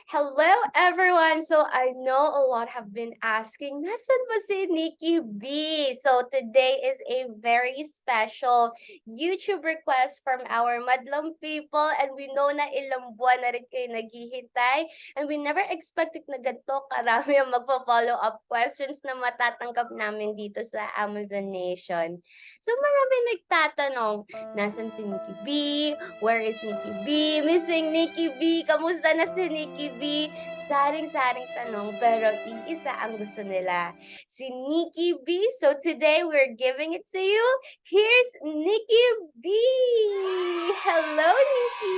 Hello, everyone. So I know a lot have been asking, nasan ba si Nikki B? So today is a very special YouTube request from our madlang people, and we know na ilang buwan na rin kayo naghihintay, and we never expected na ganito karami ang magpa-follow up questions na matatanggap namin dito sa Amazon Nation. So marami nagtatanong, nasan si Nikki B? Where is Nikki B? Missing Nikki B. Kamusta na si Nikki B? Saring-saring tanong pero iisa ang gusto nila. Si Nikki B. So today we're giving it to you. Here's Nikki B. Hello, Nikki.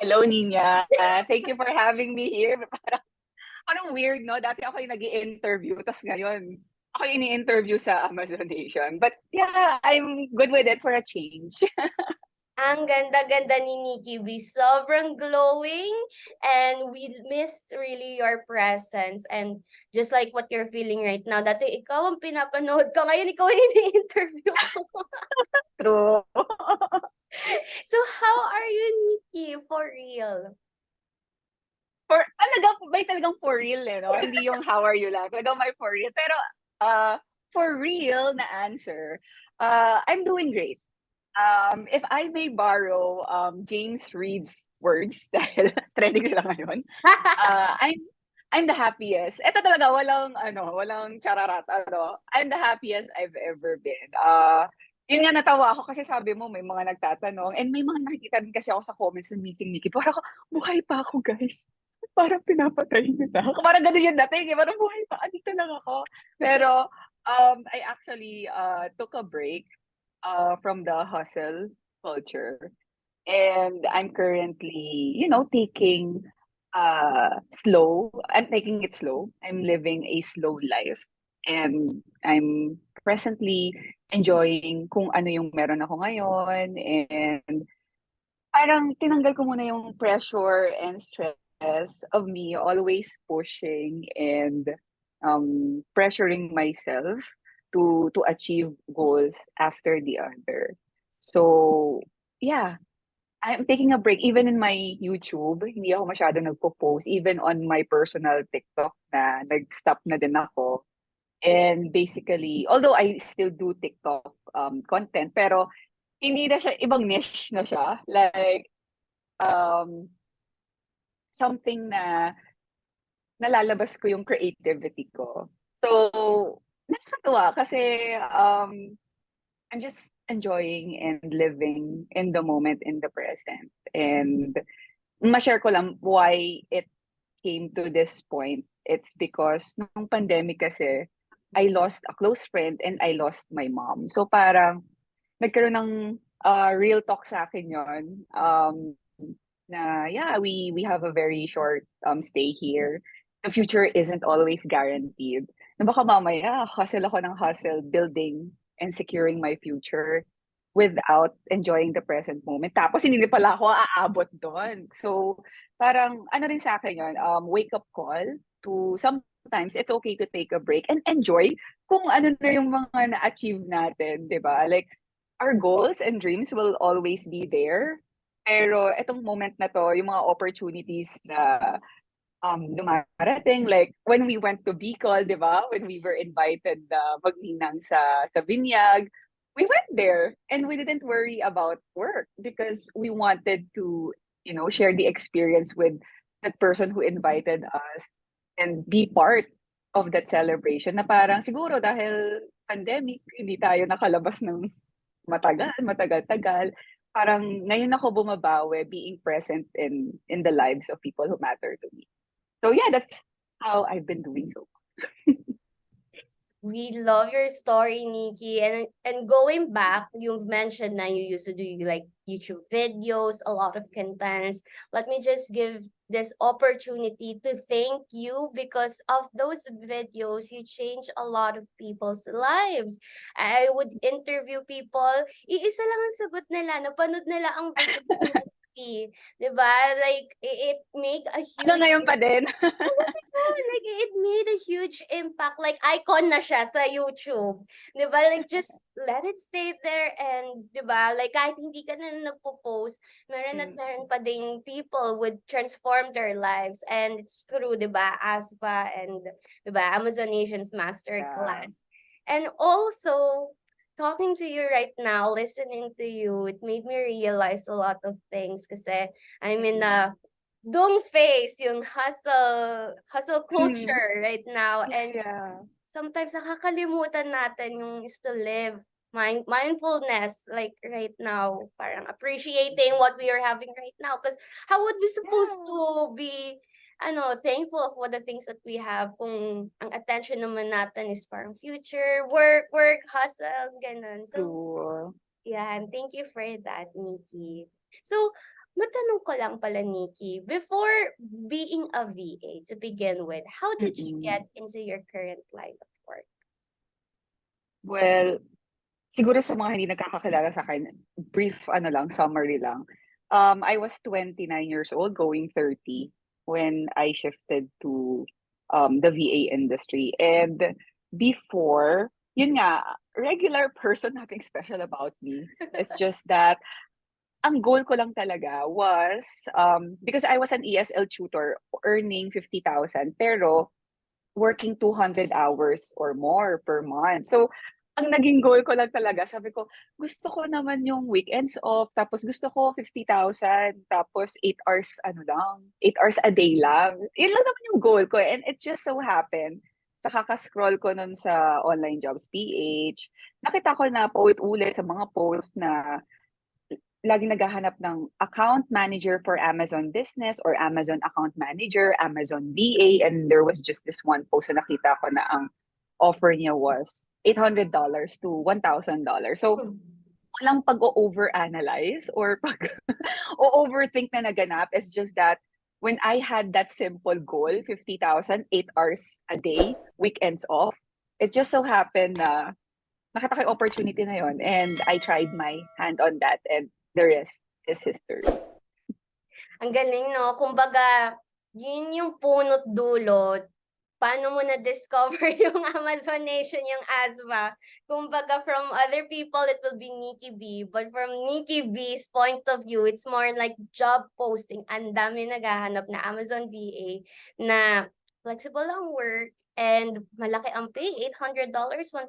Hello, Nina. Thank you for having me here. Parang weird, no? Dati ako yung nag-i-interview, tapos ngayon, ako yung ini-interview sa Amazon Nation. But yeah, I'm good with it for a change. Ang ganda-ganda ni Nikki B. Sobrang glowing and we miss really your presence and just like what you're feeling right now. Dati ikaw ang pinapanood ko, ngayon ikaw ang ini-interview ko. True. So how are you, Nikki? For real? May talagang for real, no? Hindi yung how are you lang. Talagang may for real. Pero, for real na answer, I'm doing great. If I may borrow James Reed's words, dahil trending sila ngayon, I'm the happiest. Ito talaga, walang chararat, I'm the happiest I've ever been. Yun nga natawa ako kasi sabi mo may mga nagtatanong and may mga nakikita rin kasi ako sa comments ng Missing Nikki. Parang ako, buhay pa ako guys. Parang pinapatay niyo na ako. Parang ganun yung dating. Parang buhay pa. Andito lang ako. Pero I actually took a break from the hustle culture. And I'm currently, taking I'm taking it slow. I'm living a slow life. And I'm presently enjoying kung ano yung meron ako ngayon. And parang tinanggal ko muna yung pressure and stress of me always pushing and pressuring myself to achieve goals after the other. So, yeah, I'm taking a break. Even in my YouTube, hindi ako masyado nagpo-post. Even on my personal TikTok na nag-stop na din ako. And basically, although I still do TikTok content, pero hindi na siya, ibang niche na siya. Like, um, something na nalalabas ko yung creativity ko. So, nakakatuwa kasi I'm just enjoying and living in the moment, in the present. And ma-share ko lang why it came to this point. It's because nung pandemic kasi, I lost a close friend and I lost my mom. So parang nagkaroon ng real talk sa akin yon. Na yeah, we have a very short stay here. The future isn't always guaranteed. Na baka mamaya, hustle ako ng hustle, building and securing my future without enjoying the present moment. Tapos hindi pala ako aabot doon. So parang ano rin sa akin yun, wake up call to sometimes it's okay to take a break and enjoy kung ano na yung mga na-achieve natin, di ba? Like, our goals and dreams will always be there. Pero etong moment na to, yung mga opportunities na dumarating, like when we went to Bicol, di ba? When we were invited magninang sa Binyag, we went there and we didn't worry about work because we wanted to, share the experience with that person who invited us and be part of that celebration na parang siguro dahil pandemic, hindi tayo nakalabas ng matagal-tagal. Parang ngayon ako bumabawi being present in the lives of people who matter to me. So yeah, that's how I've been doing so. We love your story, Nikki. And going back, you mentioned that you used to do like YouTube videos, a lot of contents. Let me just give this opportunity to thank you because of those videos, you changed a lot of people's lives. I would interview people, iisa lang ang sagot nila, napanood nila ang video. 'Di ba? Like, it make a Hanggang huge ngayon pa din. oh, like, it made a huge impact, like, icon na siya sa YouTube, 'di ba? Like, just let it stay there and 'di ba, like, kahit hindi ka na nagpo-post, meron at Mm, meron pa ding people would transform their lives and it's through, 'di ba, ASPA and 'di ba, Amazon Nations yeah. Masterclass. And also, talking to you right now, listening to you, it made me realize a lot of things kasi I'm in Mm. a doom phase, yung hustle Mm. culture right now. Yeah, And yeah. sometimes nakakalimutan natin yung is to live mindfulness, like right now, parang appreciating what we are having right now. Because how would we supposed Yeah. to be thankful for the things that we have kung ang attention naman natin is parang future, work, hustle, ganun. So, True. yeah, and thank you for that, Nikki. So, matanong ko lang pala, Nikki, before being a VA to begin with, how did you Mm. get into your current line of work? Well, siguro sa mga hindi nakakakilala sa akin, brief ano lang, summary lang. I was 29 years old, going 30 when I shifted to the VA industry. And before, yun nga, regular person, nothing special about me. It's just that ang goal ko lang talaga was because I was an ESL tutor earning 50,000 pero working 200 hours or more per month. So, ang naging goal ko lang talaga, sabi ko, gusto ko naman yung weekends off, tapos gusto ko 50,000, tapos 8 hours, ano lang, 8 hours a day lang. Yun lang naman yung goal ko. And it just so happened, sa kakascroll ko nun sa Online Jobs PH, nakita ko na paulit-ulit sa mga posts na lagi naghahanap ng account manager for Amazon business or Amazon account manager, Amazon BA, and there was just this one post na nakita ko na ang offer niya was $800 to $1,000. So, Hmm. walang pag-overanalyze or pag-overthink na naganap. It's just that when I had that simple goal, 50,000, 8 hours a day, weekends off, it just so happened na nakita ko yung opportunity na yon and I tried my hand on that and the rest is history. Ang galing, no? Kumbaga, yun yung punot dulot. Paano mo na-discover yung Amazon Nation, yung ASVA? Kumbaga, from other people, it will be Nikki B. But from Nikki B's point of view, it's more like job posting. Ang dami naghahanap na Amazon VA na flexible ang work and malaki ang pay. $800, $1,000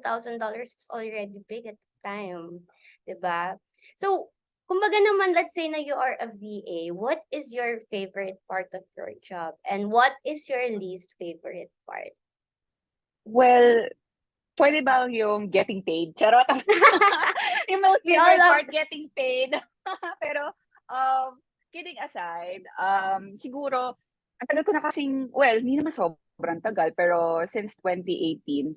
is already big at the time. 'Di ba? So, kumbaga naman, let's say na you are a VA, what is your favorite part of your job? And what is your least favorite part? Well, pwede ba yung getting paid? Charot. Yung most We all favorite love part, getting paid. Pero, kidding aside, siguro, ang tagal ko na kasing, well, hindi naman sobrang tagal, pero since 2018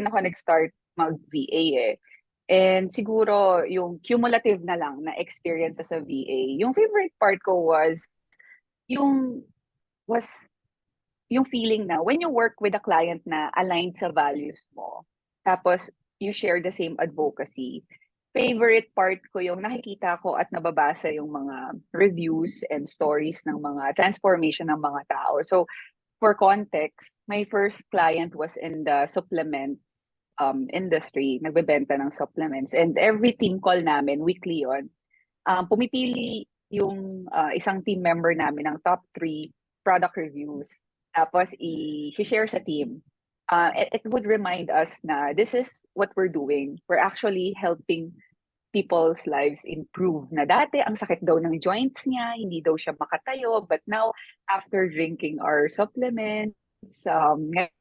ako nag-start mag-VA eh. And siguro, yung cumulative na lang na experience as a VA, yung favorite part ko yung, was yung feeling na when you work with a client na aligned sa values mo, tapos you share the same advocacy, favorite part ko yung nakikita ko at nababasa yung mga reviews and stories ng mga transformation ng mga tao. So, for context, my first client was in the supplements industry, nagbebenta ng supplements. And every team call namin, weekly yon, pumipili yung isang team member namin ng top 3 product reviews. Tapos i-share sa team. It would remind us na this is what we're doing. We're actually helping people's lives improve. Na dati, ang sakit daw ng joints niya, hindi daw siya makatayo. But now, after drinking our supplements, ngayon,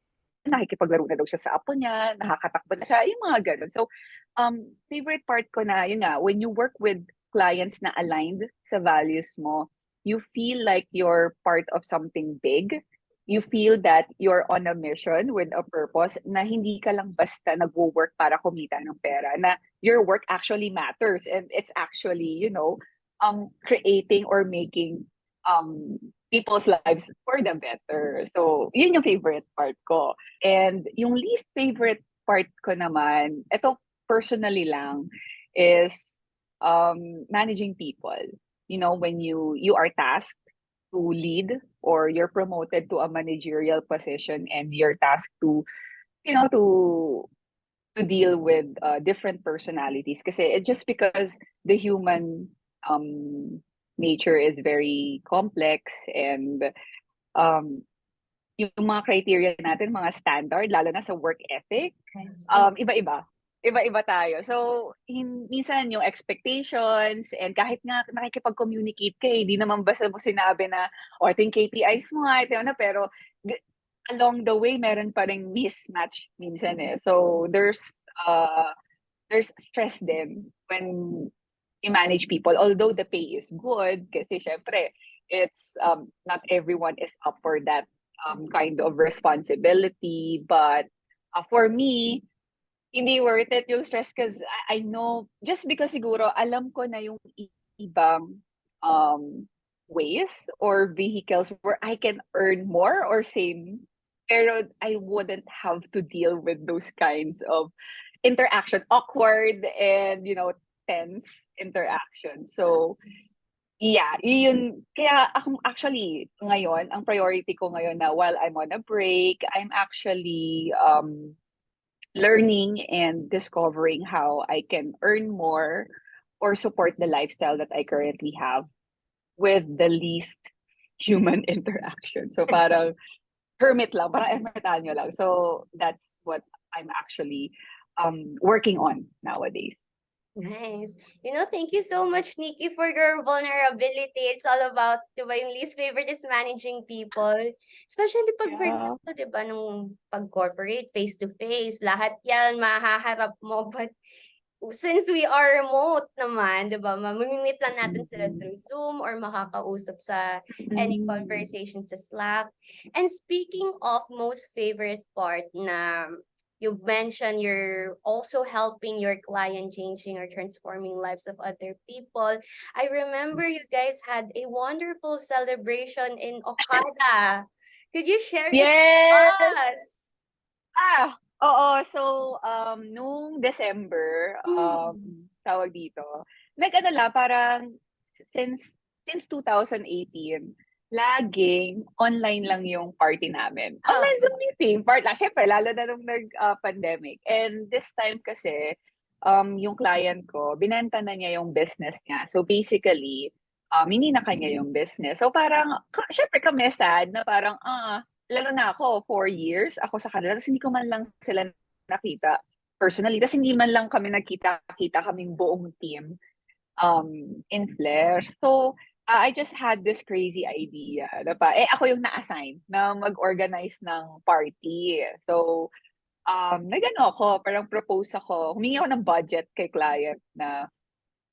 nakikipaglaro na daw siya sa apo niya, nakakatakbo na siya, yung mga ganun. So, favorite part ko na, yun nga, when you work with clients na aligned sa values mo, you feel like you're part of something big. You feel that you're on a mission with a purpose na hindi ka lang basta nag-work para kumita ng pera, na your work actually matters and it's actually, creating or making people's lives for the better. So, yun yung favorite part ko. And yung least favorite part ko naman, ito personally lang, is managing people. when you are tasked to lead, or you're promoted to a managerial position, and you're tasked to, to deal with different personalities. Kasi just because the human um, nature is very complex, and um, yung mga criteria natin, mga standard, lalo na sa work ethic, Yes. iba-iba. Iba-iba tayo. So, minsan yung expectations, and kahit nga nakikipag-communicate ka, hindi naman basta mo sinabi na, ito yung KPIs mo nga, ito yung pero along the way, meron pa ring mismatch minsan eh. So, there's stress din when you manage people. Although the pay is good, kasi syempre, it's not everyone is up for that kind of responsibility. But for me, hindi worth it yung stress, because I know, just because siguro alam ko na yung ibang um, ways or vehicles where I can earn more or same, pero I wouldn't have to deal with those kinds of interaction, awkward and, tense interaction. So, yeah, yun. Kaya ako actually, ngayon, ang priority ko ngayon na while I'm on a break, I'm actually learning and discovering how I can earn more or support the lifestyle that I currently have with the least human interaction. So parang hermit lang, parang ermitanyo lang. So that's what I'm actually working on nowadays. Nice. Thank you so much, Nikki, for your vulnerability. It's all about, di ba, yung least favorite is managing people. Especially pag, for Yeah. example, di ba, nung pag-corporate, face-to-face, lahat yan mahaharap mo. But since we are remote naman, di ba, mamimit lang natin sila Mhm. through Zoom or makakausap sa any Mm. conversation sa Slack. And speaking of most favorite part na you mentioned, you're also helping your client changing or transforming lives of other people. I remember you guys had a wonderful celebration in Okada. Could you share it with Yes! us? Oo. So, nung December, Hmm. tawag dito, nag-ano lang, parang since 2018, laging online lang yung party namin. Oh, Online Zoom meeting. Syempre, lalo na nung nag-pandemic. And this time kasi, yung client ko, binenta na niya yung business niya. So basically, hindi na kanya yung business. So parang, syempre kami sad na parang, lalo na ako, 4 years ako sa kanila, tapos hindi ko man lang sila nakita personally. Tapos hindi man lang kami nagkita-kita kaming buong team in flesh. So, I just had this crazy idea na ako yung na-assign na mag-organize ng party. So, nagano ako, parang propose ako, humingi ako ng budget kay client na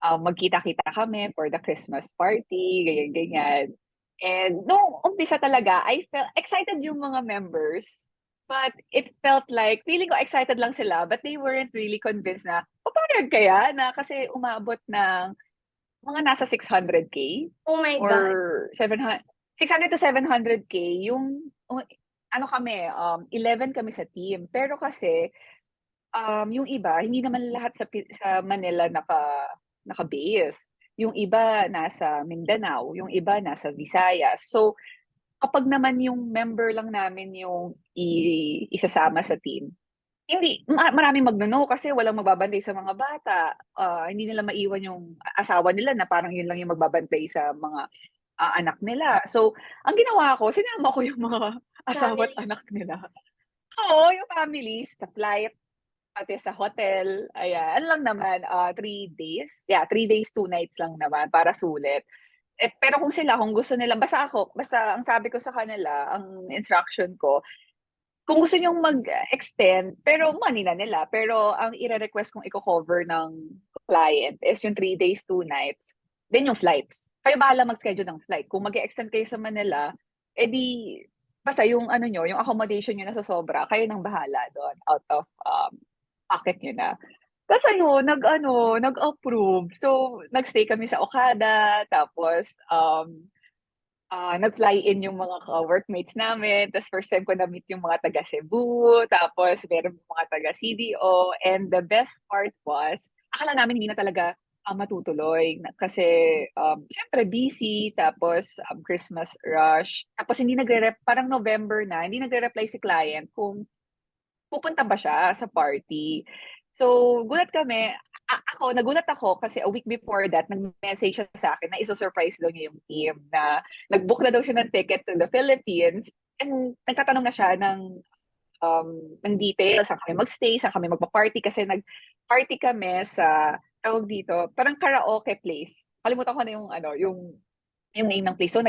magkita-kita kami for the Christmas party, ganyan-ganyan. And nung umpisa talaga, I felt excited yung mga members, but it felt like, feeling ko excited lang sila, but they weren't really convinced na, papayag kaya na kasi umabot ng mga nasa 600K oh my God. or 700, 600 to 700K yung ano kami, 11 kami sa team. Pero kasi, yung iba, hindi naman lahat sa Manila naka-base. Yung iba nasa Mindanao, yung iba nasa Visayas. So, kapag naman yung member lang namin yung isasama sa team, hindi maraming magno-no kasi walang magbabantay sa mga bata. Hindi nila maiwan yung asawa nila na parang yun lang yung magbabantay sa mga anak nila. So, ang ginawa ko, sinama ko yung mga asawa at Family. anak nila. Oo, yung families sa flight, pati sa hotel, ayan. Ano lang naman, 3 days? Yeah, 3 days, 2 nights lang naman para sulit. Pero kung gusto nila, basta ang sabi ko sa kanila, ang instruction ko, kung gusto niyong mag-extend, pero money na nila. Pero ang ire-request kong i-cover ng client is yung 3 days, 2 nights. Then yung flights. Kayo bahala mag-schedule ng flight. Kung mag-extend kayo sa Manila, edi, basta yung ano nyo, yung accommodation nyo na sa sobra, kayo nang bahala doon out of pocket nyo na. Tapos nag-approve. So, nag-stay kami sa Okada, tapos nag-fly in yung mga ka-workmates namin. Tapos first time ko na-meet yung mga taga Cebu. Tapos meron mga taga CDO. And the best part was, akala namin hindi na talaga matutuloy. Kasi, syempre busy, tapos Christmas rush. Tapos hindi parang November na, hindi nagre-reply si client kung pupunta ba siya sa party. So, nagulat ako kasi a week before that, nag-message siya sa akin na iso-surprise daw niya yung team na nag-book na daw siya ng ticket to the Philippines and nagtatanong na siya ng details, saan kami magstay, saan kami magpa-party kasi nag-party kami sa tawag dito, parang karaoke place. Kalimutan ko na yung name ng place. So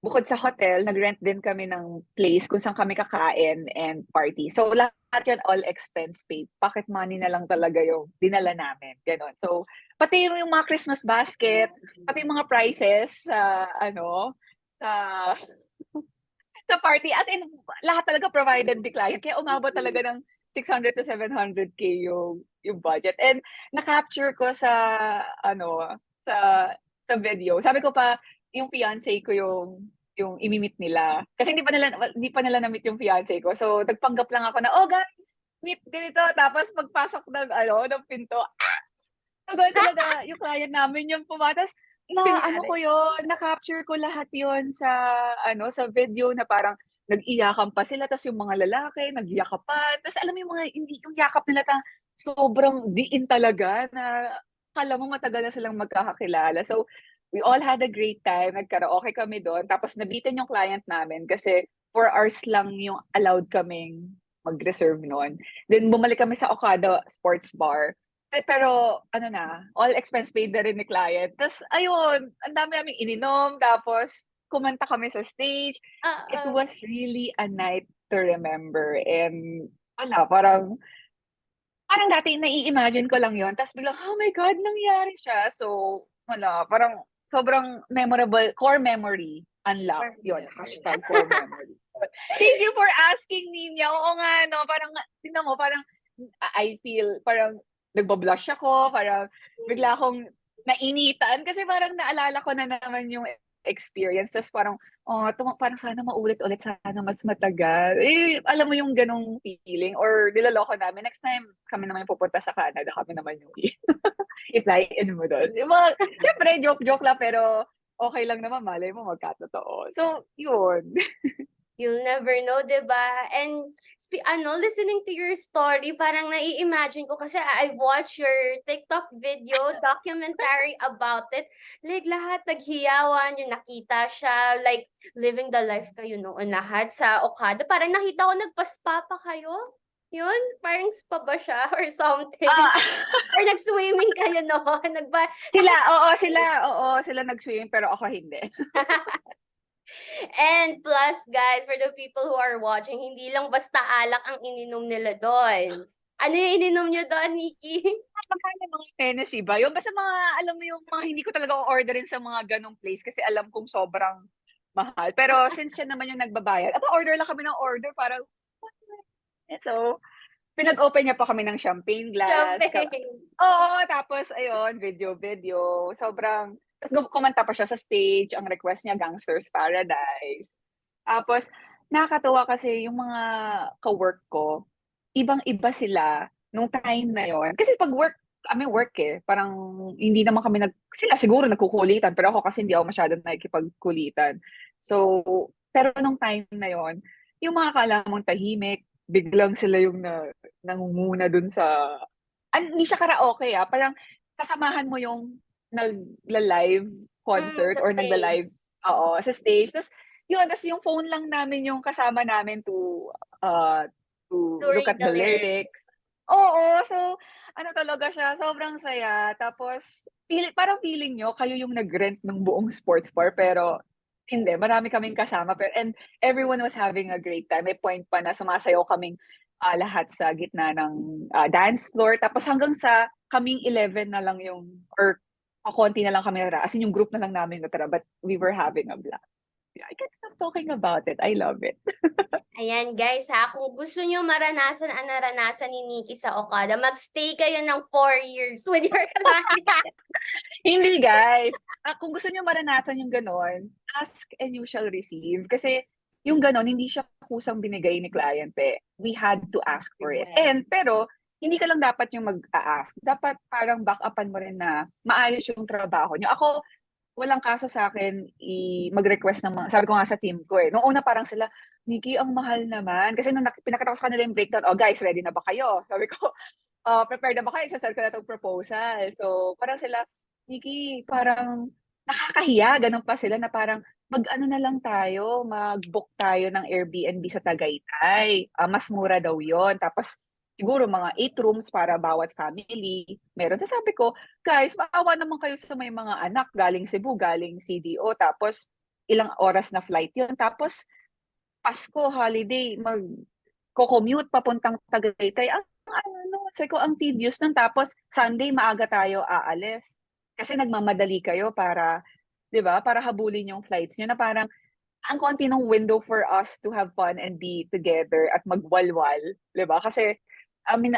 bukod sa hotel, nag-rent din kami ng place kung saan kami kakain and party. So lahat yan all expense paid. Pocket money na lang talaga yung dinala namin. Ganon. So pati yung mga Christmas basket, pati yung mga prices sa sa party. As in, lahat talaga provided the client. Kaya umabot talaga ng 600 to 700K yung budget. And na-capture ko sa sa video. Sabi ko pa, yung fiancé ko yung imimit nila. Kasi hindi pa nila na-meet yung fiancé ko. So, nagpanggap lang ako na, oh guys, meet ganito. Tapos pagpasok ng pinto, hanggang sila na yung client namin yung pumatas. Na-capture ko lahat yon sa video na parang nag-iyakan pa sila, tas yung mga lalaki, nag-iyakapan. Tas alam mo yung mga, hindi, yung yakap nila sobrang diin talaga na akala mo matagal na silang magkakakilala. So, we all had a great time. Nagkaraoke kami doon. Tapos nabitin yung client namin kasi 4 hours lang yung allowed kaming mag-reserve noon. Then bumalik kami sa Okada Sports Bar. Pero all expense paid na rin ni client. Tapos ayun, ang dami naming ininom, tapos kumanta kami sa stage. It was really a night to remember. And parang dati nai-imagine ko lang yon. Tapos biglang, oh my God, nangyari siya. So, parang sobrang memorable, core memory, unlock. Yun, hashtag core memory. Thank you for asking, Ninya. Oo nga, no, parang, tingnan mo, parang, I feel, parang, nagbablush ako, parang, bigla akong nainitan, kasi parang naalala ko na naman yung experience. Tapos parang, parang sana maulit-ulit, sana mas matagal. Alam mo yung ganong feeling, or nilaloko namin, next time, kami naman yung pupunta sa Canada, kami naman yung i-fly-in mo doon. Yung mga, syempre, joke-joke lang, pero okay lang naman, malay mo magkatotoo. So, yun. You'll never know, 'di ba? And listening to your story, parang nai-imagine ko kasi I watched your TikTok video, documentary about it. Like lahat naghiyawan, yung nakita siya, like living the life kayo noon lahat sa Okada. Parang nakita ko nagpa-spa pa kayo. Yun, parang spa ba siya or something? Or nag-swimming kayo noon? Sila nag-swim, pero ako hindi. And plus, guys, for the people who are watching, hindi lang basta alak ang ininom nila doon. Ano yung ininom nyo doon, Nikki? Mga Tennessee ba? Yung basta mga, alam mo yung mga hindi ko talaga orderin sa mga ganong place kasi alam kong sobrang mahal. Pero since siya naman yung nagbabayad, order lang kami ng order para, so, pinag-open niya pa kami ng champagne glass. Champagne. Oo, tapos, ayun, video. Tapos kumanta pa siya sa stage. Ang request niya, Gangster's Paradise. Tapos, nakakatuwa kasi yung mga ka-work ko, ibang-iba sila nung time na yon. Kasi pag work parang hindi naman kami sila siguro nagkukulitan, pero ako kasi hindi ako masyadong nakikipagkulitan. So, pero nung time na yon, yung mga akala mong tahimik, biglang sila yung nangunguna dun sa, hindi siya karaoke parang kasamahan mo yung nagla-live concert Sa or stage. nagla-live, sa stage. Tapos yung phone lang namin yung kasama namin to To look read at the the lyrics. lyrics. Oo, so talaga siya, sobrang saya. Tapos parang feeling nyo kayo yung nag-rent ng buong sports bar, pero hindi, marami kaming kasama, and everyone was having a great time. May point pa na sumasayaw kaming lahat sa gitna ng dance floor. Tapos hanggang sa kaming 11 na lang or konti na lang kami natira. As in, yung group na lang namin natira, but we were having a blast. Yeah, I can't stop talking about it. I love it. Ayan, guys, kung gusto nyo maranasan ang naranasan ni Nikki sa Okada, magstay kayo ng 4 years with your client. Hindi, guys. Kung gusto niyo maranasan yung ganon, ask and you shall receive. Kasi yung ganon, hindi siya kusang binigay ni client. We had to ask for it. Pero, hindi ka lang dapat yung mag-a-ask. Dapat parang back-upan mo rin na maayos yung trabaho nyo. Ako, walang kaso sa akin mag-request ng mga, sabi ko nga sa team ko eh. Noong una parang sila, Nikki, ang mahal naman. Kasi nung pinakita ko sa kanila yung breakdown, oh guys, ready na ba kayo? Sabi ko, prepared na ba kayo? Isasal ko na itong proposal. So, parang sila, Nikki, parang nakakahiya. Ganun pa sila na parang, mag-ano na lang tayo, mag-book tayo ng Airbnb sa Tagaytay. Mas mura daw yon. Tapos, siguro mga 8 rooms para bawat family. Meron. Tapos sabi ko, guys, maawa naman kayo sa may mga anak galing Cebu, galing CDO. Tapos, ilang oras na flight yun. Tapos, Pasko, holiday, mag-commute papuntang Tagaytay. Sabi ko, ang tedious nun. Tapos, Sunday, maaga tayo aalis. Kasi nagmamadali kayo para, di ba, para habulin yung flights nyo na parang, ang konti ng window for us to have fun and be together at magwalwal, di ba? Kasi, I mean,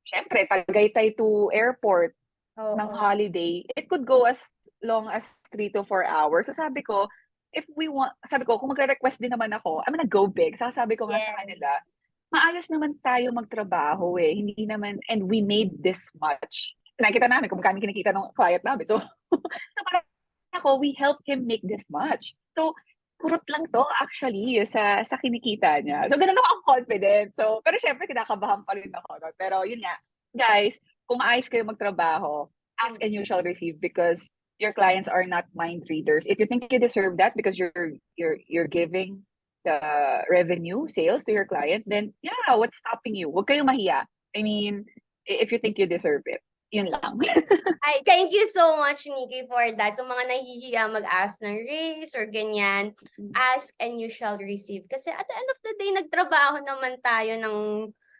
syempre, Tagaytay to airport ng Oo. holiday, it could go as long as 3 to 4 hours. So sabi ko, sabi ko, kung magre-request din naman ako, I'm gonna go big. Sabi ko nga sa Yes. kanila, maayos naman tayo magtrabaho eh. Hindi naman, and we made this much. Nakita namin kung magkano kinikita ng client namin. So, so parang ako, we helped him make this much. So, kurot lang to actually sa kinikita niya. So, ganun ako confident. So, pero syempre, kinakabahan pa rin ako. No? Pero yun nga, guys, kung maayos kayo magtrabaho, ask and you shall receive because your clients are not mind readers. If you think you deserve that because you're giving the revenue, sales to your client, then yeah, what's stopping you? Huwag kayong mahiya. I mean, if you think you deserve it, yun lang. Ay, thank you so much, Nikki, for that. So, mga nahihiya mag-ask ng raise or ganyan, ask and you shall receive. Kasi at the end of the day, nagtrabaho naman tayo ng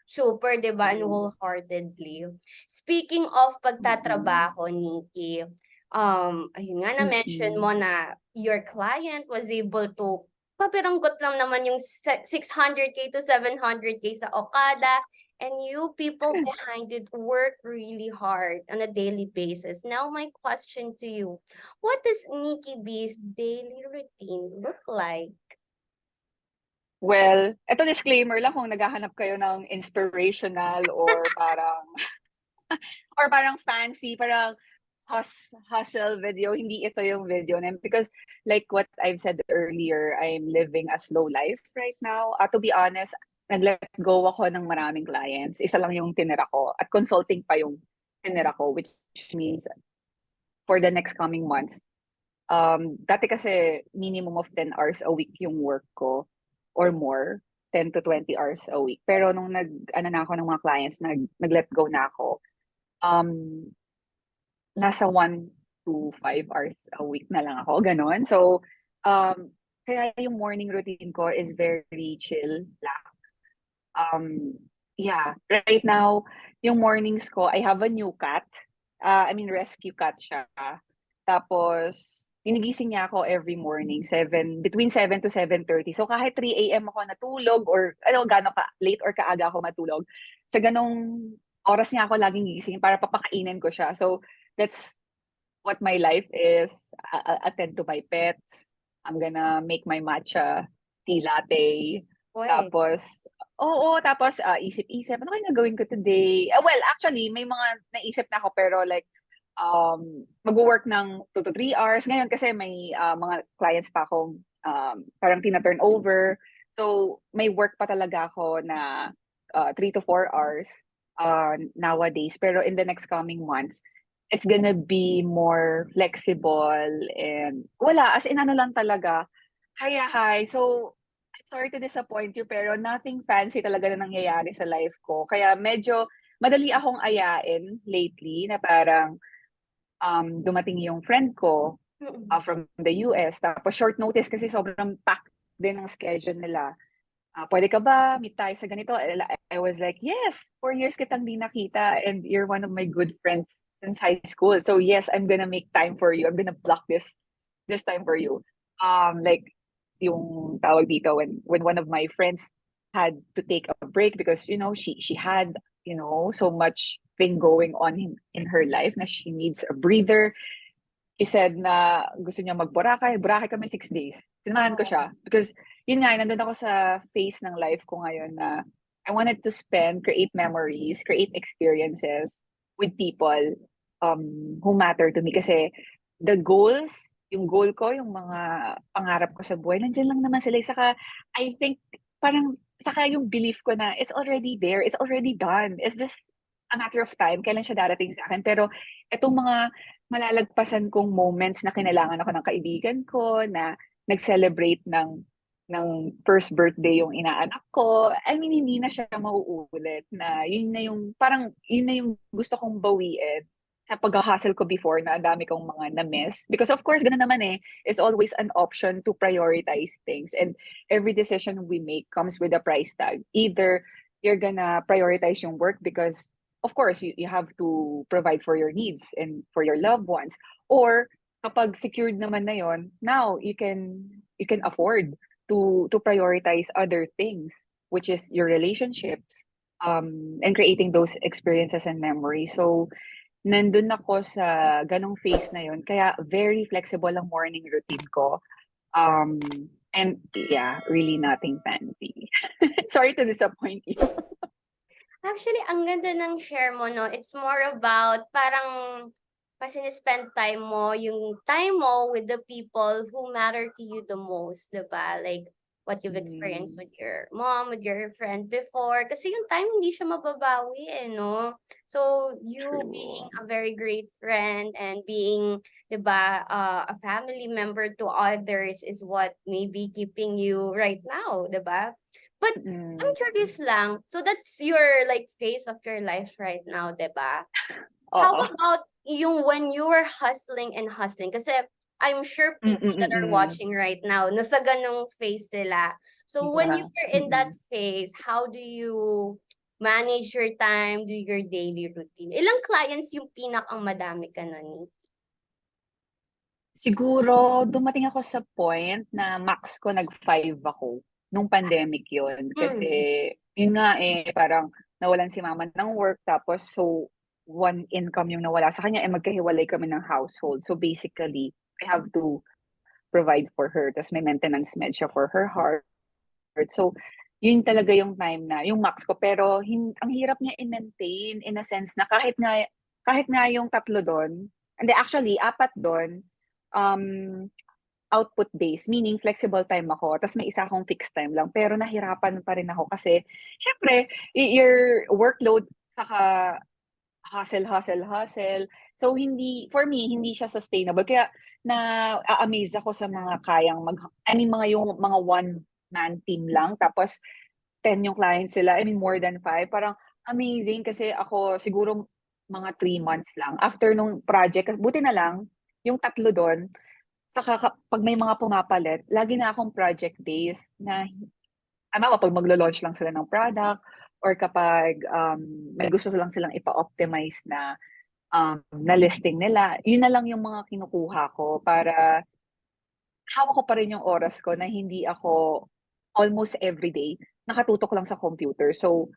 super, di ba, and wholeheartedly. Speaking of pagtatrabaho, Nikki, ayun nga, na-mention mo na your client was able to papiranggot lang naman yung 600K to 700K sa Okada. And you people behind it work really hard on a daily basis. Now, my question to you, what does Nikki B's daily routine look like? Well, eto disclaimer lang kung naghahanap kayo ng inspirational or parang fancy, parang hustle video, hindi ito yung video na yun. Because like what I've said earlier, I'm living a slow life right now. To be honest, nag-let go ako ng maraming clients. Isa lang yung tinira ko. At consulting pa yung tinira ko, which means for the next coming months, dati kasi minimum of 10 hours a week yung work ko or more, 10 to 20 hours a week. Pero nung na ako ng mga clients, nag-let go na ako, um, nasa 1 to 5 hours a week na lang ako, ganon. So, kaya yung morning routine ko is very chill, relax. Yeah, right now, yung mornings ko, I have a new cat. I mean, rescue cat siya. Tapos, ginigising niya ako every morning, between 7 to 7:30. So, kahit 3 a.m. ako natulog or gano'n ka late or kaaga ako matulog, sa ganong oras niya ako laging gising para papakainin ko siya. So, that's what my life is. Attend to my pets. I'm gonna make my matcha tea latte. Uy, Tapos isip-isip, ano kaya gagawin ko today? Well, actually, may mga naisip na ako pero like, mag-work ng 2 to 3 hours. Ngayon kasi may mga clients pa akong parang tina-turn over. So, may work pa talaga ako na 3 to 4 hours nowadays. Pero in the next coming months, it's gonna be more flexible and wala, as in ano lang talaga, hi. So, I'm sorry to disappoint you, pero nothing fancy talaga na nangyayari sa life ko. Kaya medyo madali akong ayain lately na parang dumating yung friend ko from the US. Tapos short notice kasi sobrang packed din ang schedule nila. Pwede ka ba meet tayo sa ganito? I was like, yes, 4 years kitang di nakita and you're one of my good friends since high school. So yes, I'm gonna make time for you. I'm gonna block this time for you. Like yung tawag dito when one of my friends had to take a break because she had so much thing going on in her life na she needs a breather. He said na gusto niya mag-Boracay. Boracay kami 6 days. Sinamahan ko siya. Because, yun nga, nandun ako sa phase ng life ko ngayon na I wanted to create memories, create experiences with people who matter to me. Kasi the goals, yung goal ko, yung mga pangarap ko sa buhay, nandiyan lang naman sila. Saka, I think, parang, saka yung belief ko na it's already there, it's already done. It's just a matter of time, kailan siya darating sa akin. Pero, itong mga malalagpasan kong moments na kinailangan ako ng kaibigan ko, na nag-celebrate ng first birthday yung inaanak ko. I mean, hindi na siya mauulit na yun na yung, parang yun na yung gusto kong bawiin sa pag-hustle ko before na ang dami kong mga na-miss. Because of course, ganun naman eh, it's always an option to prioritize things. And every decision we make comes with a price tag. Either you're gonna prioritize yung work because of course, you have to provide for your needs and for your loved ones. Or kapag secured naman na yon, now you can afford to prioritize other things, which is your relationships, and creating those experiences and memories. So nandun ako sa ganong phase na yon, kaya very flexible ang morning routine ko. And yeah, really nothing fancy. Sorry to disappoint you. Actually, ang ganda ng share mo, no? It's more about parang mas spend time mo, yung time mo with the people who matter to you the most, diba? Like, what you've experienced Mm, with your mom, with your friend before. Kasi yung time, hindi siya mababawi, eh, no? So, you being true. a very great friend and being, diba, a family member to others is what may be keeping you right now, diba? But I'm Mm, curious lang. So that's your like phase of your life right now, 'di ba? How oo. about yung when you were hustling and hustling? Kasi I'm sure Mm, people mm, that are mm. watching right now, nasa ganong phase sila. So when you Yeah. were in that Mm. phase, how do you manage your time, do your daily routine? Ilang clients yung pinakang madami ka nun? Siguro dumating ako sa point na max ko nag-5 ako nung pandemic yon. Kasi Mm, yun nga eh, parang nawalan si mama ng work tapos so one income yung nawala sa kanya, eh magkahiwalay kami ng household. So basically, I have to provide for her. Tapos may maintenance med siya for her heart. So yun talaga yung time na, yung max ko. Pero ang hirap niya i-maintain in a sense na kahit nga yung tatlo doon, hindi actually, apat doon, um, output days, meaning flexible time ako, tapos may isa akong fixed time lang. Pero nahirapan pa rin ako kasi, syempre, your workload, saka hustle, hustle, hustle. So, for me, hindi siya sustainable. Kaya, na-amaze ako sa mga kayang I mean, yung mga one-man team lang, tapos 10 yung clients sila, I mean, more than 5. Parang amazing kasi ako, siguro mga 3 months lang. After nung project, buti na lang, yung tatlo doon, saka pag may mga pumapalit, lagi na akong project days na, pag maglo-launch lang sila ng product or kapag may gusto silang ipa-optimize na listing nila, yun na lang yung mga kinukuha ko para hawak ko pa rin yung oras ko na hindi ako almost everyday nakatutok lang sa computer. So,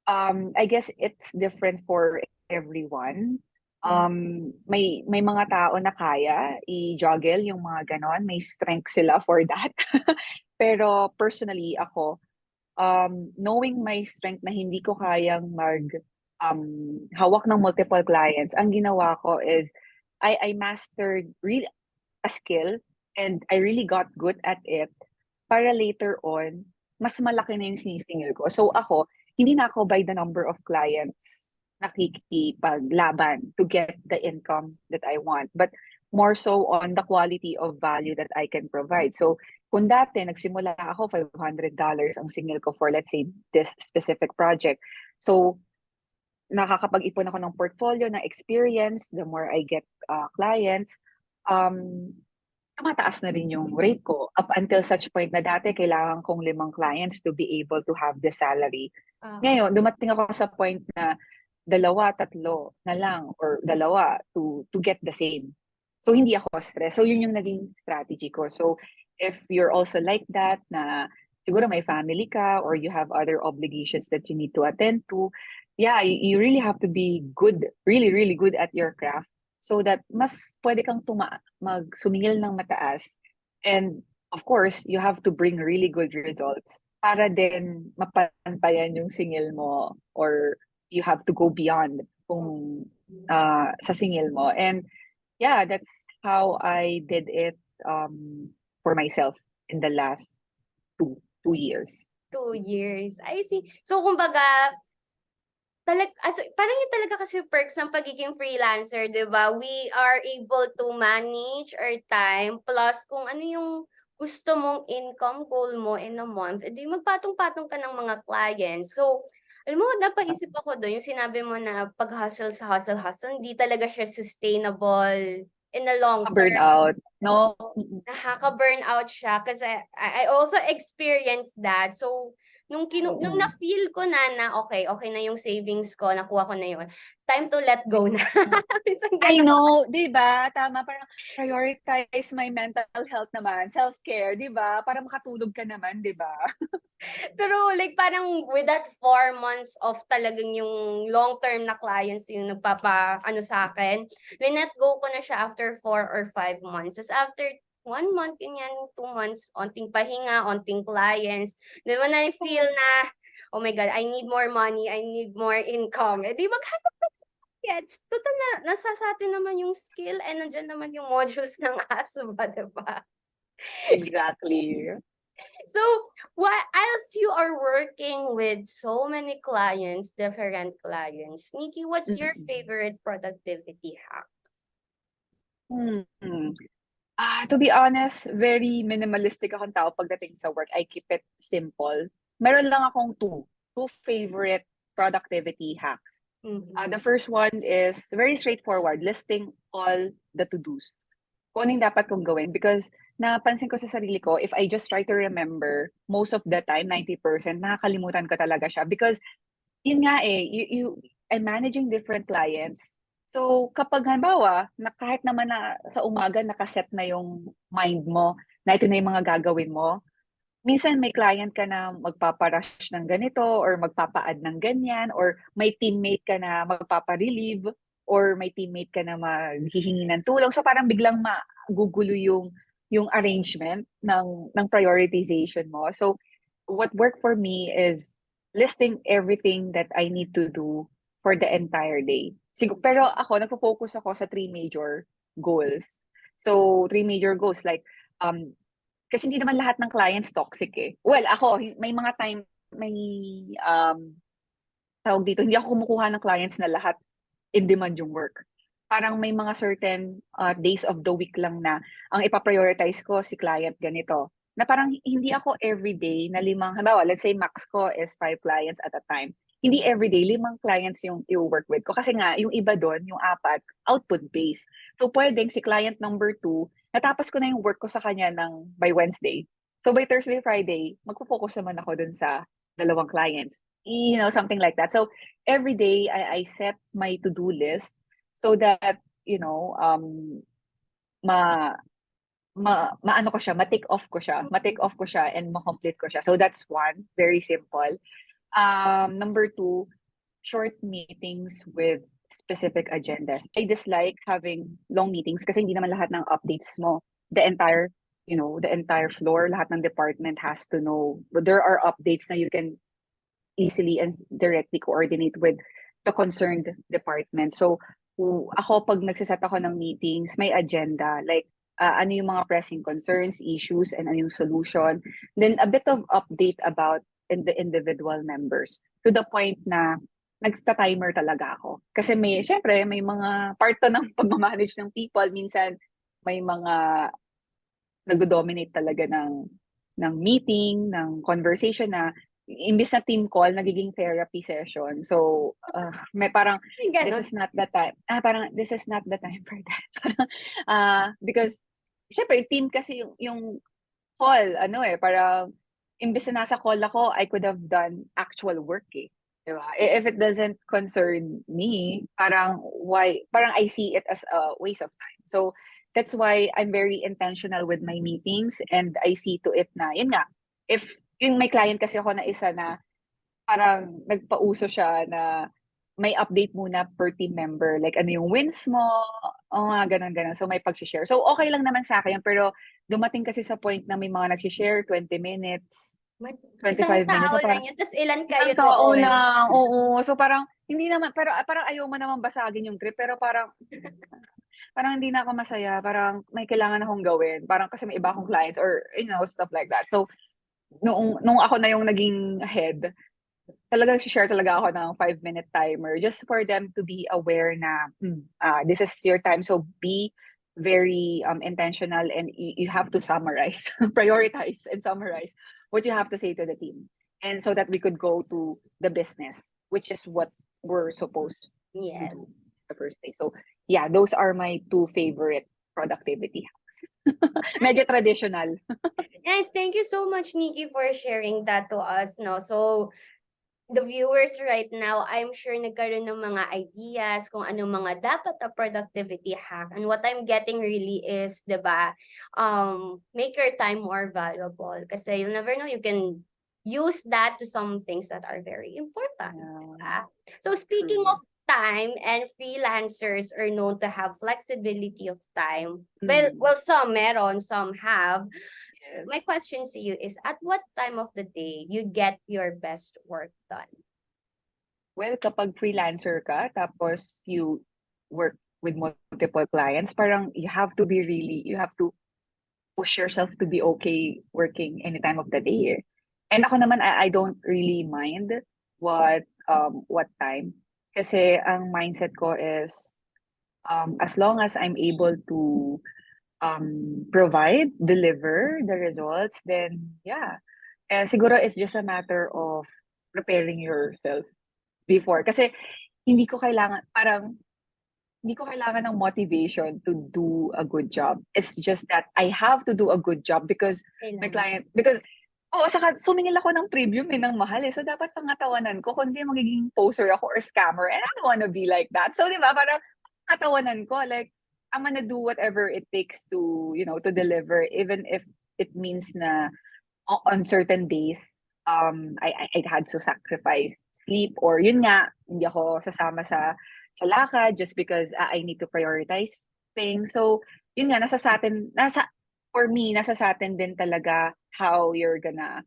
I guess it's different for everyone. mm. May mga tao na kaya i-juggle yung mga ganon. May strength sila for that. Pero personally, ako, knowing my strength na hindi ko kayang hawak ng multiple clients, ang ginawa ko is I mastered really a skill and I really got good at it para later on, mas malaki na yung sinisingil ko. So ako, hindi na ako by the number of clients nakikipaglaban to get the income that I want, but more so on the quality of value that I can provide. So kung dati nagsimula ako $500 ang singil ko for let's say this specific project. So nakakapag-ipon ako ng portfolio, ng experience, the more I get clients, um, tumataas na rin yung rate ko up until such point na dati kailangan kong 5 clients to be able to have the salary. Oo. Ngayon, dumating ako sa point na dalawa, tatlo na lang or dalawa to get the same. So hindi ako stress. So yun yung naging strategy ko. So if you're also like that na siguro may family ka or you have other obligations that you need to attend to, yeah, you really have to be good, really, really good at your craft so that mas pwede kang magsumingil ng mataas. And of course, you have to bring really good results para din mapantayan yung singil mo, or you have to go beyond kung sa singil mo. And yeah, that's how I did it for myself in the last two years. 2 years. I see. So, kumbaga, parang yun talaga kasi perks ng pagiging freelancer, 'di ba? We are able to manage our time plus kung ano yung gusto mong income goal mo in a month, edi magpatong-patong ka ng mga clients. So, alam mo napaisip ako dun yung sinabi mo na pag-hustle sa hustle-hustle hindi talaga siya sustainable in the long term. Burnout, no? Nakaka-burnout siya kasi I also experienced that. So, nung na-feel ko na okay na yung savings ko, nakuha ko na yun, time to let go na. Minsan I gano'n. know, 'di ba? Tama, parang prioritize my mental health naman, self-care, 'di ba? Para makatulog ka naman, 'di ba? True, like parang with that 4 months of talagang yung long-term na clients yung nagpapa-ano sa'kin, linet go ko na siya after 4 or 5 months. Tas after 1 month, ganyan, 2 months, onting pahinga, onting clients. Then when I feel na, oh my God, I need more money, I need more income, eh di maghanap ng clients. Total na nasa sa'tin naman yung skill and nandiyan naman yung modules ng ASUBA, di ba? Exactly. So, what as you are working with so many clients, different clients, Nikki, what's your Mm. favorite productivity hack? Hmm. To be honest, very minimalistic akong tao pagdating sa work. I keep it simple. Meron lang akong two favorite productivity hacks. The first one is very straightforward, listing all the to-dos. Kung ano yung dapat kong gawin. Because napansin ko sa sarili ko, if I just try to remember, most of the time, 90%, nakakalimutan ko talaga siya. Because yun nga I'm managing different clients. So, kapag halimbawa, na kahit naman na sa umaga nakaset na yung mind mo, na ito na yung mga gagawin mo, minsan may client ka na magpapa-rush ng ganito or magpapa-add ng ganyan, or may teammate ka na magpapa-relieve, or may teammate ka na maghihingi ng tulong. So, parang biglang magugulo yung arrangement ng prioritization mo. So, what worked for me is listing everything that I need to do for the entire day. Pero ako, nagpo-focus ako sa three major goals. So, three major goals like, kasi hindi naman lahat ng clients toxic eh. Well, ako, may mga time, may, tawag dito, hindi ako kumukuha ng clients na lahat in demand yung work. Parang may mga certain days of the week lang na ang ipaprioritize ko si client ganito. Na parang hindi ako everyday na limang, halimbawa, let's say max ko is 5 clients at a time. Hindi everyday, 5 clients yung i-work with ko. Kasi nga, yung iba doon, yung 4, output-based. So, pwedeng si client number 2, natapos ko na yung work ko sa kanya by Wednesday. So, by Thursday, Friday, magpo-focus naman ako dun sa 2 clients. Something like that. So, every day, I set my to-do list so that, ma maano ko siya, ma-tick off ko siya and ma-complete ko siya. So that's one, very simple. Number 2, short meetings with specific agendas. I dislike having long meetings kasi hindi naman lahat ng updates mo, the entire floor, lahat ng department has to know. But there are updates na you can easily and directly coordinate with the concerned department. So, ako pag nagsiset ako ng meetings, may agenda, like ano yung mga pressing concerns, issues, and ano yung solution. Then a bit of update about the individual members to the point na nagsta-timer talaga ako. Kasi syempre, may mga part to ng pag-manage ng people. Minsan, may mga nagdo-dominate talaga ng meeting, ng conversation na imbis na team call, nagiging therapy session. So, may parang, this is not the time. This is not the time for that. Because, syempre, team kasi yung call, parang, imbis na nasa call ako, I could have done actual work eh. Diba? If it doesn't concern me, parang I see it as a waste of time. So, that's why I'm very intentional with my meetings, and I see to it na, yun nga, if yung may client kasi ako na isa na parang nagpauso siya na may update muna per team member. Like, ano yung wins mo? O nga, ganun. So, may pag-share. So, okay lang naman sa akin. Pero, dumating kasi sa point na may mga nag-share 20 minutes, Isang 25 minutes. tao So lang parang yan, tas ilan kayo isang tao doon? lang, oo. So parang hindi naman, pero parang ayaw mo naman basagin yung trip, pero parang hindi na ako masaya. Parang may kailangan akong gawin. Parang kasi may iba akong clients or, stuff like that. So, nung ako na yung naging head, talagang share talaga ako ng 5-minute timer just for them to be aware na this is your time. So be very intentional and you have to summarize, prioritize and summarize what you have to say to the team. And so that we could go to the business, which is what we're supposed to do Yes. the first day. So yeah, those are my two favorite productivity hacks. Medyo traditional. Yes, thank you so much, Nikki, for sharing that to us, no? So, the viewers right now, I'm sure nagkaroon ng mga ideas kung anong mga dapat na productivity hack. And what I'm getting really is, 'di ba, make your time more valuable. Kasi you'll never know, you can use that to some things that are very important. Yeah, So speaking true. of time, and freelancers are known to have flexibility of time. Mm, Well, some meron, some have. yes. My question to you is, at what time of the day you get your best work done? Well, kapag freelancer ka, tapos you work with multiple clients, parang you have to push yourself to be okay working any time of the day. Eh. And ako naman, I don't really mind what time. Kasi ang mindset ko is, as long as I'm able to deliver the results, then yeah. And siguro it's just a matter of preparing yourself before. Kasi hindi ko kailangan, parang, hindi ko kailangan ng motivation to do a good job. It's just that I have to do a good job because my client, because, saka sumingil ako ng premium ng mahal eh. So, dapat pangatawanan ko, kundi magiging poser ako or scammer. And I don't wanna be like that. So, di ba, parang katawanan ko, like, I'm gonna do whatever it takes to, to deliver, even if it means na on certain days, I had to sacrifice sleep or yun nga, hindi ako sasama sa lakad just because I need to prioritize things. So, yun nga, for me, nasa sa atin din talaga how you're gonna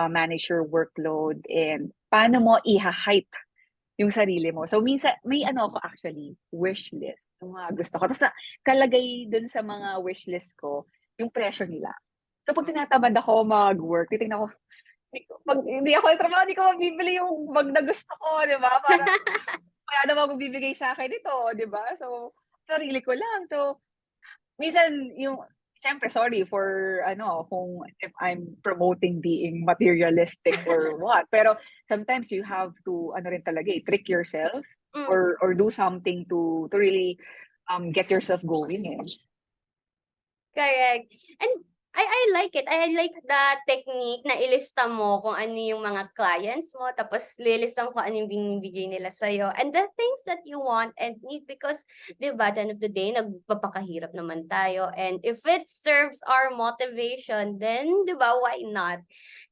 manage your workload and paano mo i-hype yung sarili mo. So, minsan, may ako actually, wish list. Yung mga gusto ko. Tapos, kalagay dun sa mga wish list ko, yung presyo nila. So, pag tinatamad ako mag-work, titignan ko, pag hindi ako trabaho, hindi ko mabibili yung bag na gusto ko, di ba? Parang, wala namang magbibigay sa akin ito, di ba? So, sarili ko lang. So, minsan, siyempre, sorry for, kung if I'm promoting being materialistic or what. Pero, sometimes you have to, rin talaga, trick yourself or do something to really get yourself going. Eh. Correct. And I like it. I like the technique na ilista mo kung ano yung mga clients mo, tapos lilista mo kung ano yung binibigay nila sa'yo. And the things that you want and need because, di ba, at the end of the day, nagpapakahirap naman tayo. And if it serves our motivation, then, di ba, why not?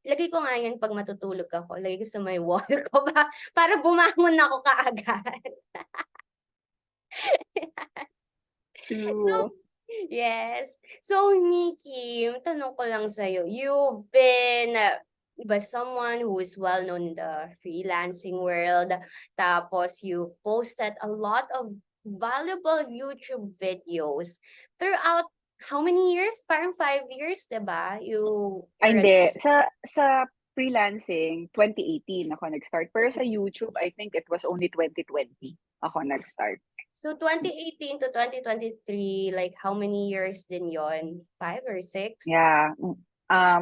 Lagay ko nga yan pag matutulog ako. Lagay ko sa may wall ko para bumangon ako kaagad. True. So, yes. So, Nikki, tanong ko lang sa'yo, you've been someone who is well known in the freelancing world, tapos you posted a lot of valuable YouTube videos throughout how many years? Parang 5 years, diba? You Ay, already. hindi. Sa freelancing, 2018 ako nag-start. Pero sa YouTube, I think it was only 2020 ako nag-start. So, 2018 to 2023, like how many years din yon? 5 or 6? Yeah,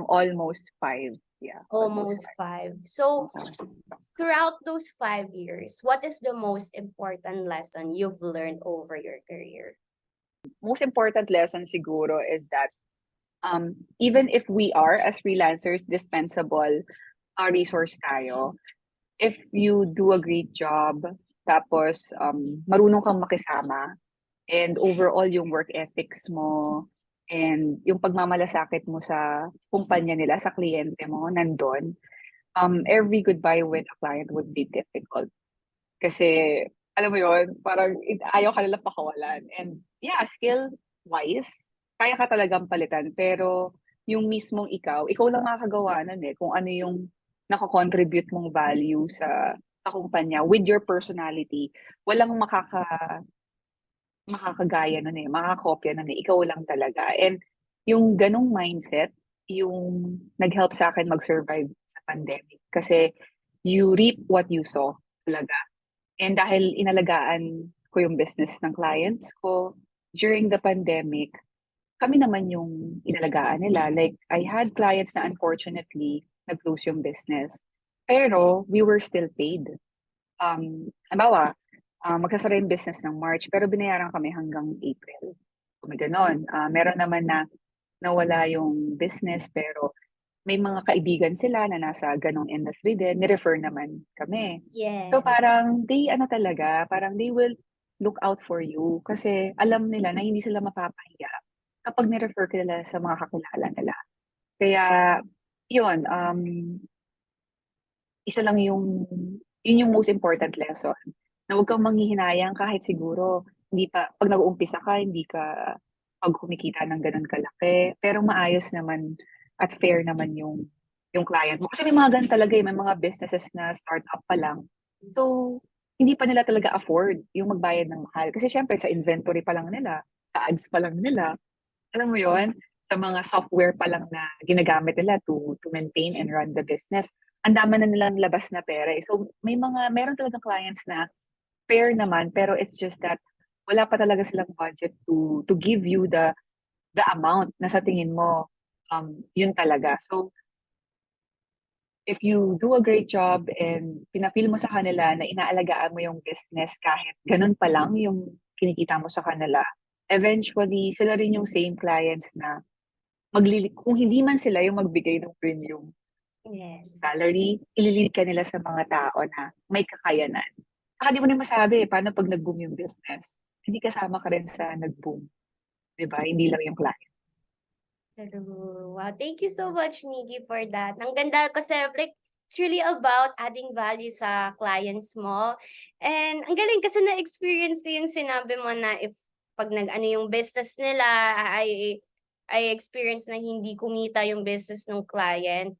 almost 5. Yeah, almost Almost 5. So, 5. throughout those 5 years, what is the most important lesson you've learned over your career? Most important lesson siguro is that even if we are as freelancers dispensable resource tayo, if you do a great job, tapos marunong kang makisama, and overall yung work ethics mo, and yung pagmamalasakit mo sa kumpanya nila, sa kliyente mo, nandun, every goodbye with a client would be difficult. Kasi, alam mo yun, parang ayaw ka nilang pakawalan. And yeah, skill-wise, kaya ka talagang palitan. Pero yung mismong ikaw lang makakagawa nun eh, kung ano yung nako-contribute mong value sa kumpanya with your personality. Walang makakagaya nun eh, makakopya nun eh, ikaw lang talaga. And yung ganong mindset, yung nag-help sa akin mag-survive sa pandemic. Kasi you reap what you sow talaga. And dahil inalagaan ko yung business ng clients ko during the pandemic, kami naman yung inalagaan nila. Like, I had clients na unfortunately nag-close yung business. Pero we were still paid. Halimbawa, magsasara yung business ng March, pero binayaran kami hanggang April. Kung may ganon. Meron naman na nawala yung business, pero may mga kaibigan sila na nasa ganong industry din, ni-refer naman kami. So Yes. parang parang they will look out for you kasi alam nila na hindi sila mapapahiya kapag ni-refer ka nila sa mga kakilala nila. Kaya, yun, isa lang yun yung most important lesson. Na huwag kang manghihinayang kahit siguro, hindi pa, pag nag-uumpisa ka, hindi ka pag kumikita ng ganun kalaki. Pero maayos naman at fair naman yung client mo. Kasi may mga ganun talaga, may mga businesses na startup pa lang. So, hindi pa nila talaga afford yung magbayad ng mahal. Kasi syempre, sa inventory pa lang nila, sa ads pa lang nila, alam mo yon sa mga software pa lang na ginagamit nila to maintain and run the business, ang dami na nilang labas na pera eh. So, meron talagang clients na fair naman, pero it's just that wala pa talaga silang budget to give you the amount na sa tingin mo, yun talaga. So, if you do a great job and pinapil mo sa kanila na inaalagaan mo yung business kahit ganun pa lang yung kinikita mo sa kanila, eventually, sila rin yung same clients na kung hindi man sila yung magbigay ng premium Yes. salary, ililid ka nila sa mga tao na may kakayanan. Saka di mo na masabi, paano pag nag-boom yung business? Hindi kasama ka rin sa nag-boom. Di ba? Hindi lang yung client. True. Wow, thank you so much, Nikki, for that. Ang ganda kasi like it's really about adding value sa clients mo. And ang galing kasi na-experience ko yung sinabi mo na if pag nag-ano yung business nila, I experience na hindi kumita yung business ng client.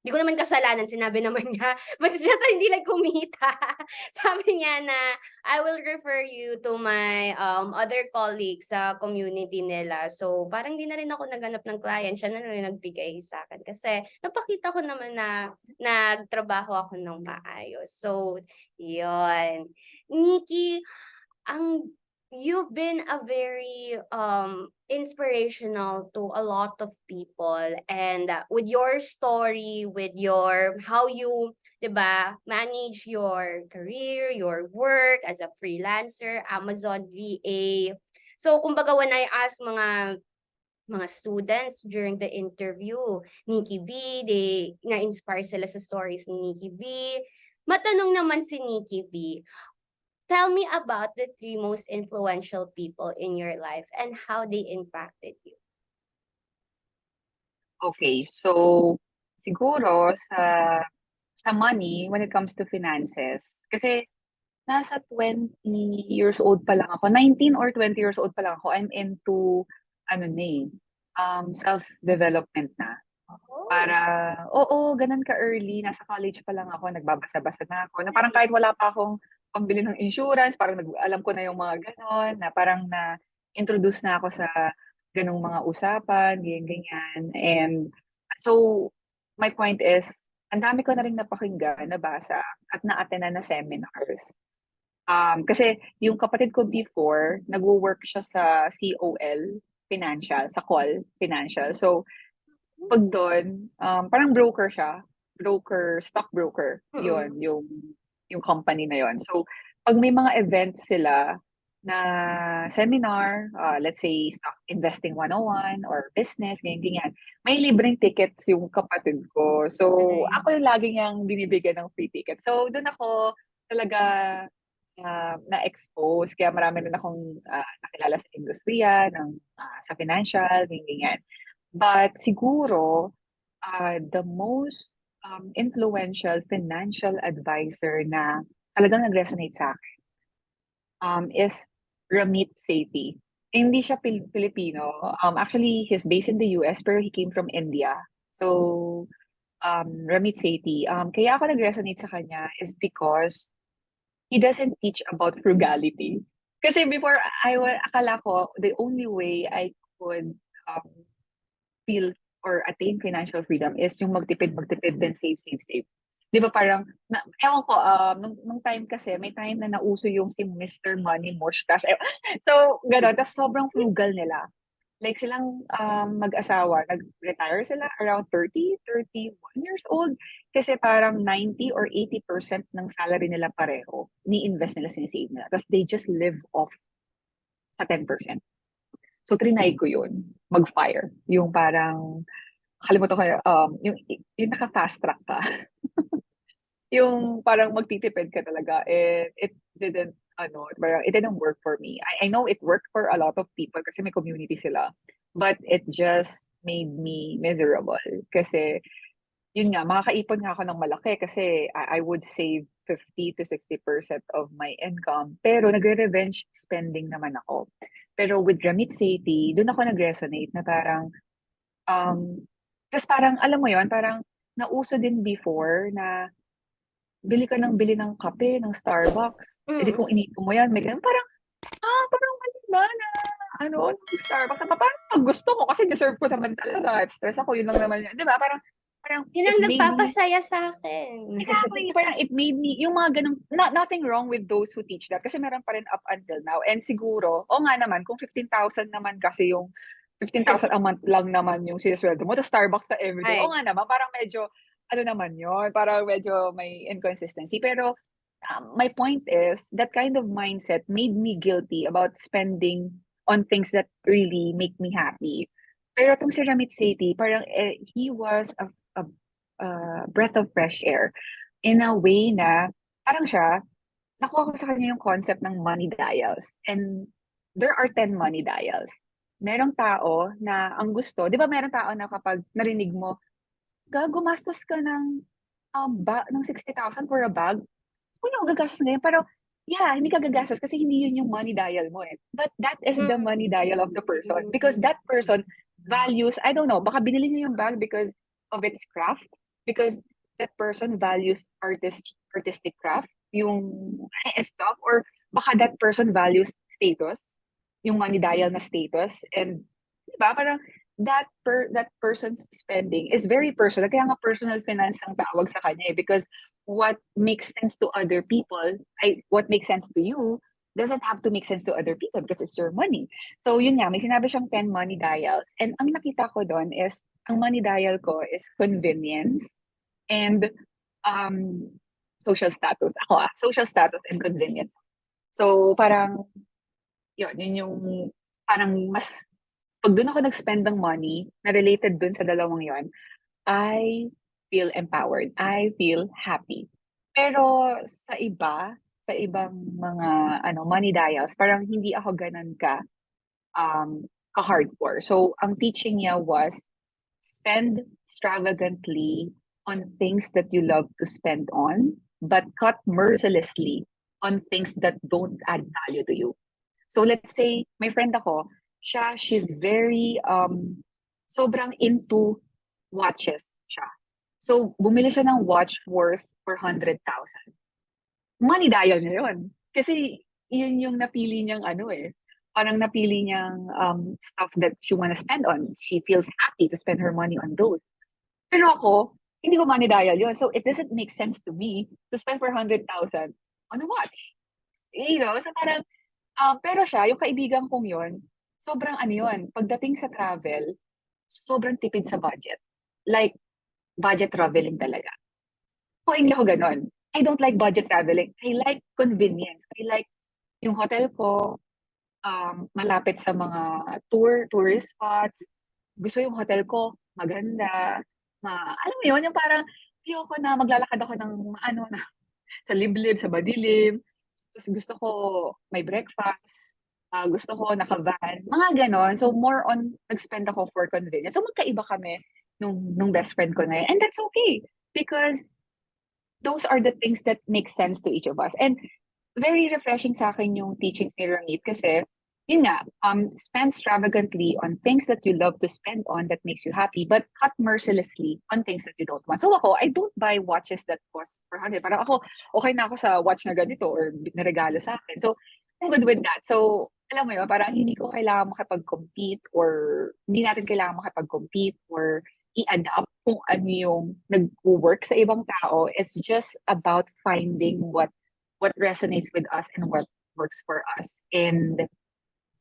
Hindi ko naman kasalanan, sinabi naman niya. But it's just hindi lang kumita. Sabi niya na, I will refer you to my other colleagues sa community nila. So, parang di na rin ako naghanap ng client. Siya na rin nagbigay sa akin. Kasi, napakita ko naman na nagtrabaho ako ng maayos. So, yun. Nikki, ang you've been a very inspirational to a lot of people, and with your story, with your how you 'di ba, manage your career, your work as a freelancer, Amazon VA. So kumbaga when I ask mga students during the interview, Nikki B, they na-inspire sila sa stories ni Nikki B. Matanong naman si Nikki B, tell me about the three most influential people in your life and how they impacted you. Okay, so siguro sa money, when it comes to finances, kasi nasa 20 years old pa lang ako, 19 or 20 years old pa lang ako, I'm into, ano na eh, self-development na. Oh, Para, oo, ganun ka-early, nasa college pa lang ako, nagbabasa-basa na ako, na parang kahit wala pa akong pambili ng insurance, parang alam ko na yung mga ganon, na parang na-introduce na ako sa ganong mga usapan, ganyan-ganyan. And so, my point is, ang dami ko na rin napakinggan, nabasa, at na-attend na seminars. Kasi yung kapatid ko before, nagwo-work siya sa COL Financial, sa call Financial. So, pag doon, parang broker siya. Stockbroker. Yun, mm. yung company na yun. So, pag may mga events sila na seminar, let's say Stock Investing 101 or business, ganyan, ganyan, may libreng tickets yung kapatid ko. So, Nice. ako yung lagi niyang binibigyan ng free ticket. So, doon ako talaga na-expose. Kaya marami rin akong nakilala sa industriya, sa financial, ganyan, ganyan. But siguro, the most influential financial advisor na talagang nag-resonate sa akin is Ramit Sethi. Hindi siya Filipino. Actually, he's based in the US, pero he came from India. So, Ramit Sethi, kaya ako nag-resonate sa kanya is because he doesn't teach about frugality. Kasi before, akala ko, the only way I could um, feel or attain financial freedom is yung magtipid, then save, save, save. Di ba parang, ewan ko, nung time kasi, may time na nauso yung si Mr. Money Mosh. So, gano'n. Tapos sobrang frugal nila. Like silang mag-asawa, nag-retire sila around 31 years old. Kasi parang 90 or 80% ng salary nila pareho, ni-invest nila, sinisave nila. Tapos they just live off sa 10%. So, trinay ko yun, mag-fire. Yung parang, kalimutan ko, yung naka-fast track ka. Yung parang magtitipid ka talaga. And it didn't, parang it didn't work for me. I know it worked for a lot of people kasi may community sila. But it just made me miserable. Kasi, yun nga, makakaipon nga ako ng malaki kasi I would save 50 to 60% of my income. Pero nagre-revenge spending naman ako. Pero with Ramit Sethi, doon ako nag-resonate na parang, tapos parang, alam mo yon parang nauso din before na bili ng kape, ng Starbucks. E di kung inipon mo yan, may ganun, parang, parang mali ba na, ng Starbucks. Parang pag gusto ko, kasi deserve ko naman talaga. At stress ako, yun lang naman yun. Di ba? Parang, Yun it ang made me, nagpapasaya sa akin. exactly, parang it made me, yung mga ganun, nothing wrong with those who teach that, kasi meron pa rin up until now. And siguro, nga naman, kung 15,000 naman kasi yung, 15,000 a month lang naman yung sinasweldo mo, to Starbucks ka everyday. Ay. Nga naman, parang medyo, naman yun, parang medyo may inconsistency. Pero, my point is, that kind of mindset made me guilty about spending on things that really make me happy. Pero itong si Ramit Sethi, parang he was a breath of fresh air in a way na parang siya, nakuha ko sa kanya yung concept ng money dials. And there are 10 money dials. Merong tao na ang gusto, di ba merong tao na kapag narinig mo, gumastos ka ng 60,000 for a bag, kung yung gagastos ngayon, pero yeah, hindi ka gagastos kasi hindi yun yung money dial mo eh. But that is the money dial of the person. Because that person values, I don't know, baka binili niya yung bag because of its craft, because that person values artistic craft, yung stuff, or baka that person values status, yung money dial na status. And diba, parang that person's spending is very personal. Kaya nga personal finance ang tawag sa kanya eh, because what makes sense to other people, what makes sense to you, doesn't have to make sense to other people because it's your money. So yun nga, may sinabi siyang 10 money dials. And ang nakita ko doon is, ang money dial ko is convenience and social status. Social status and convenience. So parang, yun yung parang mas, pag doon ako nag-spend ng money na related doon sa dalawang yon, I feel empowered. I feel happy. Pero sa ibang mga money dials, parang hindi ako ganun ka-hardcore. So, ang teaching niya was spend extravagantly on things that you love to spend on, but cut mercilessly on things that don't add value to you. So, let's say, my friend ako, she's very, sobrang into watches siya. So, bumili siya ng watch worth 400,000. Money dial niya yun. Kasi, yun yung napili niyang parang napili niyang stuff that she wanna spend on. She feels happy to spend her money on those. Pero ako, hindi ko money dial yun. So, it doesn't make sense to me to spend 400,000 on a watch. So parang, pero siya, yung kaibigan kong yun, sobrang yun, pagdating sa travel, sobrang tipid sa budget. Like, budget traveling talaga. Kung hindi ako ganon. I don't like budget traveling. I like convenience. I like yung hotel ko, malapit sa mga tourist spots. Gusto yung hotel ko, maganda. Alam mo yun, yung parang, ayoko na maglalakad ako ng sa liblib, sa madilim. Tapos gusto ko may breakfast. Gusto ko naka-van. Mga ganon. So, more on, nag-spend ako for convenience. So, magkaiba kami nung best friend ko na yun. And that's okay. Because those are the things that make sense to each of us. And very refreshing sa akin yung teachings ni Ramit kasi yun nga, spend extravagantly on things that you love to spend on that makes you happy, but cut mercilessly on things that you don't want. So ako, I don't buy watches that cost 400. Parang ako, okay na ako sa watch na ganito or naregalo sa akin. So, I'm good with that. So, alam mo yun, parang hindi ko kailangan makipag-compete or hindi natin kailangan makipag-compete or i-adapt kung ano yung nag-work sa ibang tao. It's just about finding what resonates with us and what works for us. And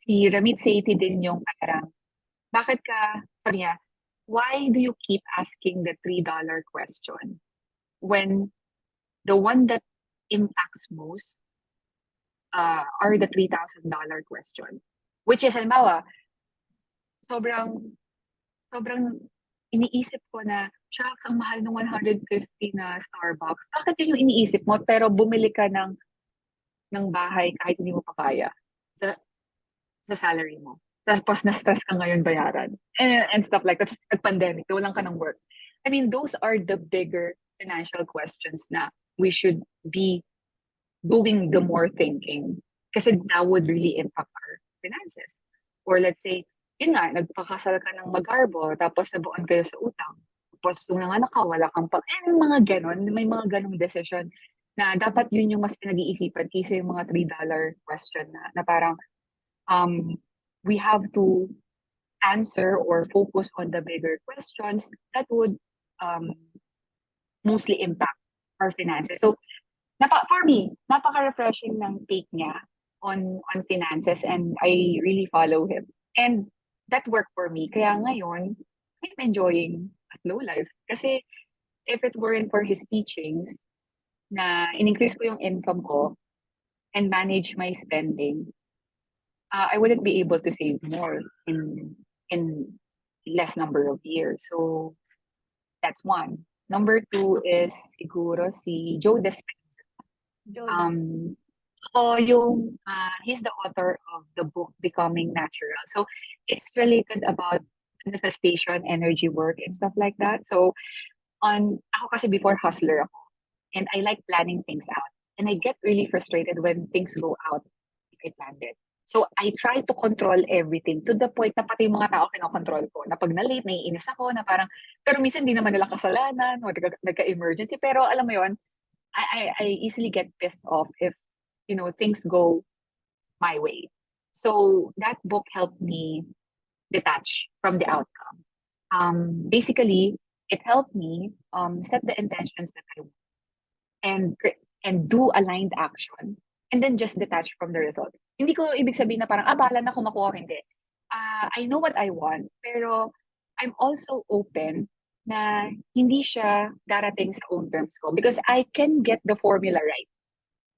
si Ramit Sethi din yung parang, bakit ka, sabi niya, why do you keep asking the $3 question when the one that impacts most are the $3,000 question? Which is, halimbawa, sobrang, sobrang iniisip ko na, shucks, ang mahal ng 150 na Starbucks. Bakit yun yung iniisip mo, pero bumili ka ng bahay kahit hindi mo pa kaya sa salary mo. Tapos na-stress ka ngayon bayaran. And stuff like that. Nag-pandemic, walang ka ng work. I mean, those are the bigger financial questions na we should be doing the more thinking. Kasi that would really impact our finances. Or let's say, yun nga, nagpakasal ka ng magarbo, tapos nabuan kayo sa utang. Tapos nung nanganak ka, wala kang pa... mga ganon, may mga ganong decision na dapat yun yung mas pinag-iisipan kaysa yung mga $3 question na parang we have to answer or focus on the bigger questions that would mostly impact our finances. So, for me, napaka-refreshing ng take niya on finances and I really follow him. And that worked for me. Kaya ngayon, I'm enjoying a slow life. Kasi if it weren't for his teachings, na in-increase ko yung income ko and manage my spending, I wouldn't be able to save more in less number of years. So that's one. Number two is siguro si Joe Dispenza. He's the author of the book Becoming Natural. So it's related about manifestation, energy work, and stuff like that. So ako kasi before hustler ako, and I like planning things out. And I get really frustrated when things go out as I planned it. So I try to control everything to the point na pati yung mga tao kinokontrol ko. Na pag na-late, naiinis ako na parang, pero minsan hindi naman nila kasalanan o nagka-emergency. Pero alam mo yon, I easily get pissed off if, things go my way. So that book helped me detach from the outcome. Basically, it helped me set the intentions that I want and do aligned action and then just detach from the result. Hindi ko ibig sabihin na parang, bahala na kung makuha o hindi. I know what I want, pero I'm also open na hindi siya darating sa own terms ko because I can get the formula right.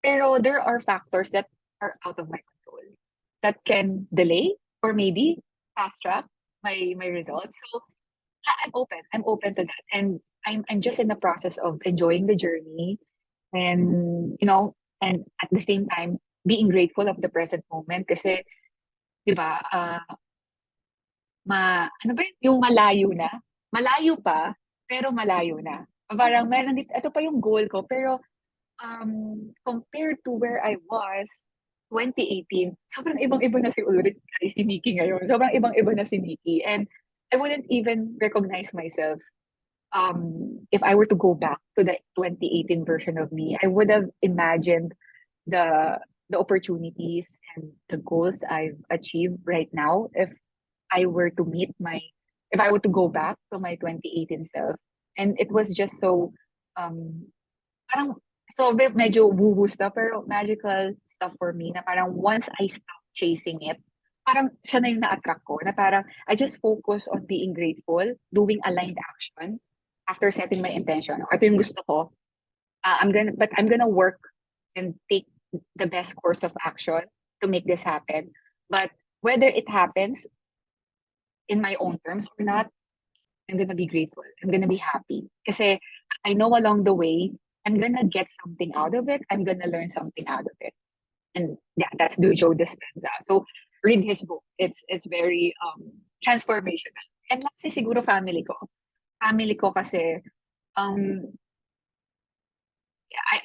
Pero there are factors that are out of my control that can delay or maybe fast track my results. So I'm open to that. And I'm just in the process of enjoying the journey and, and at the same time, being grateful of the present moment kasi, di ba, ano ba yung malayo na? Malayo pa, pero malayo na. Parang meron dito, ito pa yung goal ko, pero compared to where I was 2018, sobrang ibang-iba na si Ulrich ay si Nikki ngayon. Sobrang ibang-iba na si Nikki. And I wouldn't even recognize myself if I were to go back to the 2018 version of me. I would have imagined the opportunities and the goals I've achieved right now if I were to go back to my 2018 self. And it was just so parang medyo woo-woo stuff pero magical stuff for me na parang once I stopped chasing it, parang siya na yung na-attract ko na parang I just focus on being grateful, doing aligned action after setting my intention. Ito yung gusto ko. I'm gonna work and take the best course of action to make this happen. But whether it happens in my own terms or not, I'm gonna be grateful. I'm gonna be happy. Kasi I know along the way, I'm gonna get something out of it. I'm gonna learn something out of it. And yeah, that's Joe Dispenza. So read his book. It's very transformational. And lastly, siguro family ko. Family ko kasi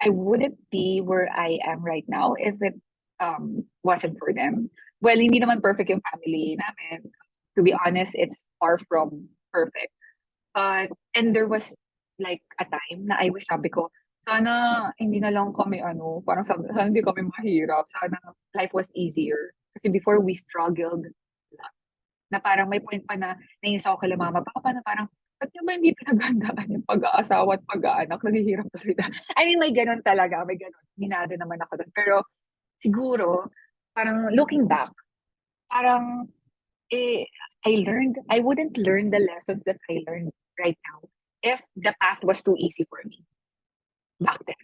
I wouldn't be where I am right now if it wasn't for them. Well, hindi naman perfect yung family namin. To be honest, it's far from perfect. And there was like a time na I wish, sabi ko, sana hindi na lang kami parang sabi, sana hindi kami mahirap. Sana life was easier. Kasi before we struggled a lot. Na parang may point pa na nainis ako kay mama, papa na parang, ba't nyo ba hindi pinaghandaan yung pag-aasawa at pag-aanak? Naghihirap tuloy na. I mean, may ganun talaga, may ganun. Minado naman ako doon. Pero siguro, parang looking back, parang eh, I wouldn't learn the lessons that I learned right now if the path was too easy for me back then.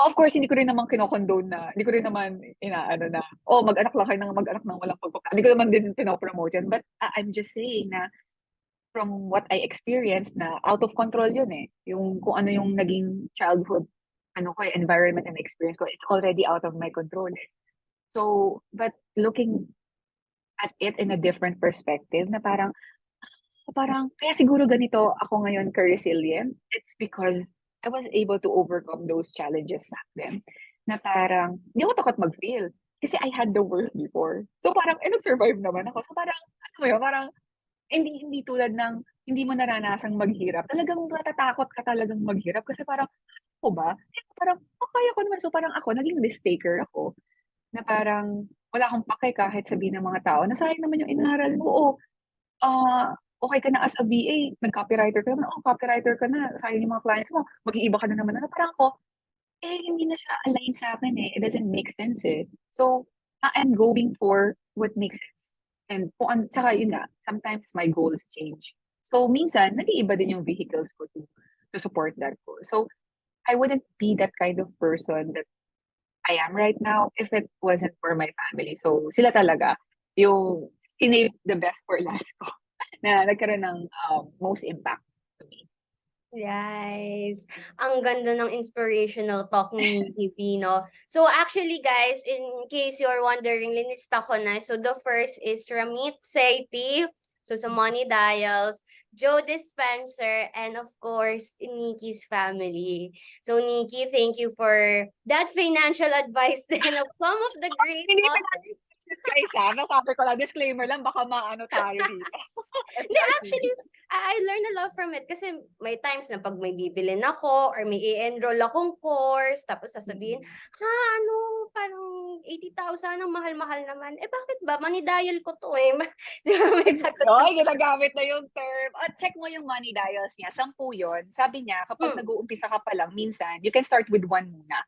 Of course, hindi ko rin naman kinokondone na, hindi ko rin naman inaano na, mag-anak lang kayo ng mag-anak ng walang pagpapala. Hindi ko naman din pinopromote yan. But I'm just saying na from what I experienced na out of control yun eh. Yung kung ano yung naging childhood, environment and experience ko, it's already out of my control eh. So, but looking at it in a different perspective na parang kaya siguro ganito ako ngayon ka-resilient. It's because I was able to overcome those challenges back then. Na parang, hindi ako takot mag-fail. Kasi I had the worst before. So parang, nag-survive naman ako. So parang, parang, hindi tulad ng, hindi mo naranasang maghirap. Talagang natatakot ka talagang maghirap. Kasi parang, ako ba? Parang, kaya ko naman. So parang ako, naging risk-taker ako. Na parang, wala akong pake kahit sabihin ng mga tao, nasayang naman yung inaral mo. Oo, okay ka na as a VA, nag-copywriter ka naman, copywriter ka na, sayang yung mga clients mo, mag-iiba ka na naman. Na parang ako, hindi na siya align sa akin eh. It doesn't make sense eh. So, I'm going for what makes sense. And saka yun nga, sometimes my goals change. So, minsan, nag-iiba din yung vehicles ko to support that goal. So, I wouldn't be that kind of person that I am right now if it wasn't for my family. So, sila talaga yung sinave the best for last ko na nagkaroon ng most impact to me. Yes. Ang ganda ng inspirational talk ni Nikki B, no? So actually guys, in case you're wondering, linista ko na. So the first is Ramit Seiti. So sa Money Dials, Joe Dispenser, and of course, Nikki's family. So Nikki, thank you for that financial advice then of some of the great Hindi authors. guys sabi ko lang, disclaimer lang, baka maano tayo dito. Hindi, actually, I learned a lot from it kasi may times na pag may bibilin ako or may i-enroll akong course, tapos sasabihin, parang 80,000 ang mahal-mahal naman. Eh, bakit ba? Money dial ko to eh. Di ba may sagot? Ginagamit na yung term. At check mo yung money dials niya. 10 yun. Sabi niya, kapag nag-uumpisa ka pa lang, minsan, you can start with 1 muna.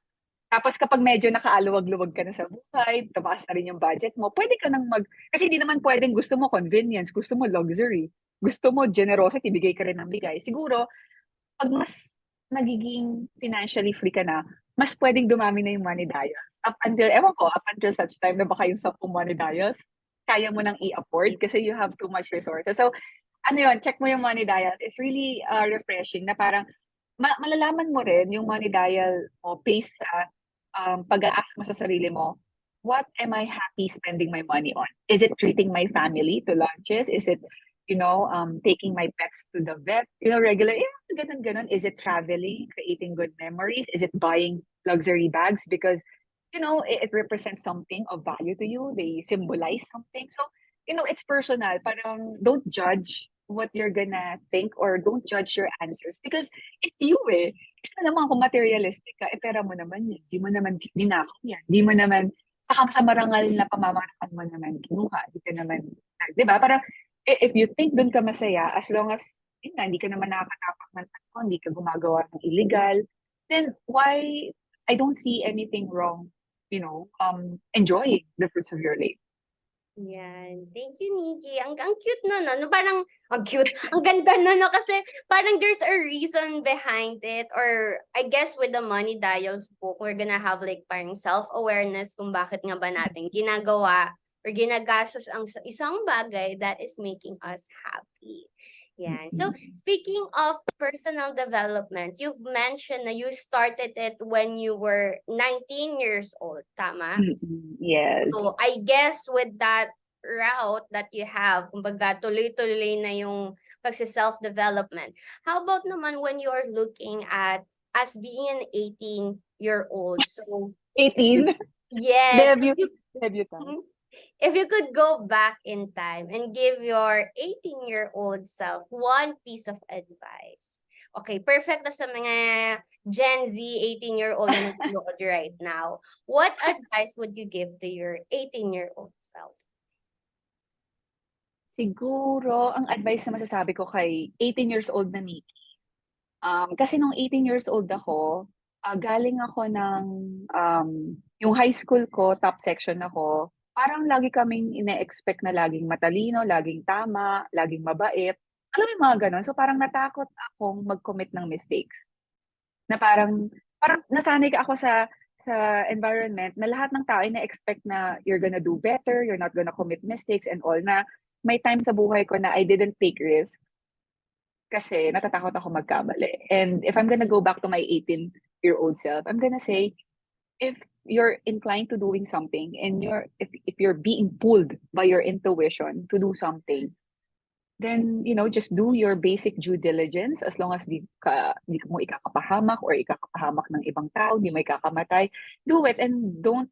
Tapos kapag medyo nakaaluwag-luwag ka na sa buhay, tumaas na rin yung budget mo, pwede ka nang kasi hindi naman pwedeng gusto mo convenience, gusto mo luxury, gusto mo generosity, bigay ka rin ng bigay. Siguro, pag mas nagiging financially free ka na, mas pwedeng dumami na yung money dials. Up until such time na baka yung 10 money dials, kaya mo nang i-afford kasi you have too much resources. So, check mo yung money dials. It's really refreshing na parang malalaman mo rin yung money dial mo based sa pag-a-ask mo sa sarili mo, what am I happy spending my money on? Is it treating my family to lunches? Is it, taking my pets to the vet? Regular, ganun. Is it traveling, creating good memories? Is it buying luxury bags? Because, it represents something of value to you. They symbolize something. So, it's personal. Parang don't judge what you're gonna think or don't judge your answers because it's you eh. Kasi naman kung materialistic ka, pera mo naman yan. Di mo naman dinakaw yan. Di mo naman, sa marangal na pamamarakan mo naman kinuha. Di ka naman, di ba? Parang, if you think dun ka masaya, as long as, hindi ka naman nakakatapak ng tasko, hindi ka gumagawa ng illegal, then why, I don't see anything wrong, enjoying the fruits of your labor. Yan. Thank you, Nikki. Ang cute no? Parang, ang cute. Ang ganda no? Kasi parang there's a reason behind it. Or, I guess with the Money Dials book, we're gonna have like parang self-awareness kung bakit nga ba natin ginagawa or ginagastos ang isang bagay that is making us happy. Yan. So, speaking of personal development, you've mentioned na you started it when you were 19 years old, tama? Yes. So, I guess with that route that you have, kumbaga tuloy-tuloy na yung pagsi-self-development. How about naman when you are looking at as being an 18-year-old? So, 18? Yes. Debut, debutant. If you could go back in time and give your 18-year-old self one piece of advice. Okay, perfect na sa mga Gen Z 18-year-old na nanonood right now. What advice would you give to your 18-year-old self? Siguro, ang advice na masasabi ko kay 18 years old na Nikki, kasi nung 18 years old ako, galing ako ng, yung high school ko, top section ako, parang lagi kaming ine-expect na laging matalino, laging tama, laging mabait. Alam mo yung mga ganon? So parang natakot akong mag-commit ng mistakes. Na parang nasanay ka ako sa environment na lahat ng tao ay na-expect na you're gonna do better, you're not gonna commit mistakes and all, na may time sa buhay ko na I didn't take risk kasi natatakot ako magkamali. And if I'm gonna go back to my 18-year-old self, I'm gonna say, if you're inclined to doing something and if you're being pulled by your intuition to do something, then just do your basic due diligence. As long as di mo ikakapahamak or ikakapahamak ng ibang tao, di mo ikakamatay, do it and don't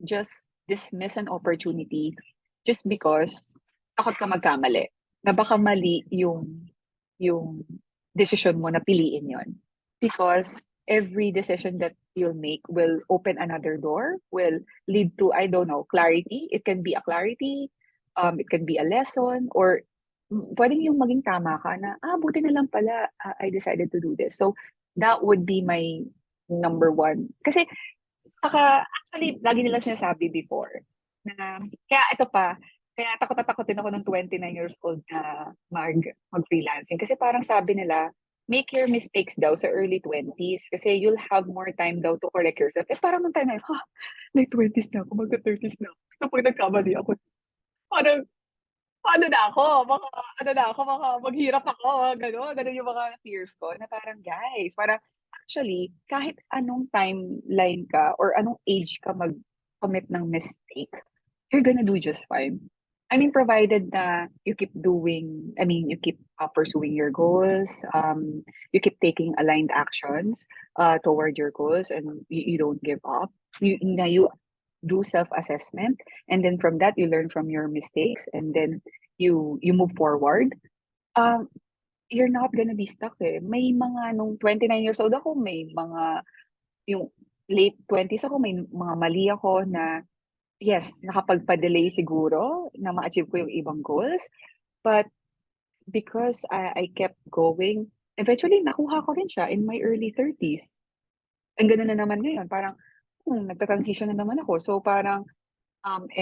just dismiss an opportunity just because takot ka magkamali, na baka mali yung decision mo na piliin yon. Because every decision that you'll make will open another door, will lead to, I don't know, clarity. It can be a clarity, it can be a lesson, or pwedeng yung maging tama ka na, buti na lang pala, I decided to do this. So, that would be my number one. Kasi, actually, lagi nila sinasabi before, na, kaya ito pa, kaya takot na takot din ako ng 29 years old na mag-freelancing. Kasi parang sabi nila, make your mistakes daw sa early 20s kasi you'll have more time daw to correct yourself. Eh parang nung time na yun, may 20s na ako, magka-30s na ako. Kapag nagkamali ako, parang, ano na ako, baka maghirap ako, gano'n yung mga fears ko, na parang, guys, parang, actually, kahit anong timeline ka or anong age ka mag-commit ng mistake, you're gonna do just fine. I mean, provided na you keep pursuing your goals, you keep taking aligned actions toward your goals, and you don't give up. You do self-assessment, and then from that, you learn from your mistakes, and then you move forward. You're not gonna be stuck eh. May mga, nung 29 years old ako, may mga, yung late 20s ako, may mga mali ako na, yes, nakapagpa-delay siguro na ma-achieve ko yung ibang goals. But because I kept going, eventually nakuha ko rin siya in my early 30s. Ang gano'n na naman ngayon, parang nagta-transition na naman ako. So parang, am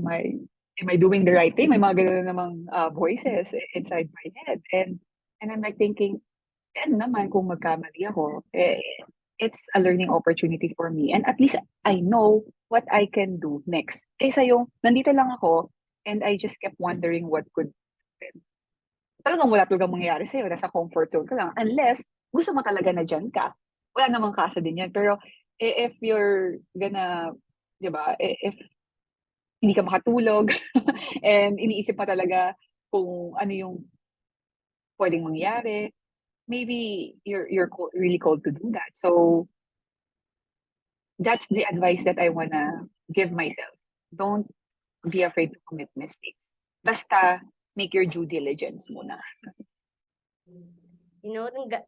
I doing the right thing? May mga gano'n na namang voices inside my head. And I'm like thinking, naman kung magkamali ako, it's a learning opportunity for me. And at least I know what I can do next. Kaysa yung, nandito lang ako, and I just kept wondering what could happen. Talagang wala talagang mangyayari sa'yo. Nasa comfort zone ka lang. Unless, gusto mo talaga na dyan ka. Wala namang kaso din yan. Pero, if you're gonna, di ba, if hindi ka makatulog, and iniisip mo talaga kung ano yung pwedeng mangyari, maybe you're really called to do that. So that's the advice that I wanna give myself. Don't be afraid to commit mistakes. Basta make your due diligence muna.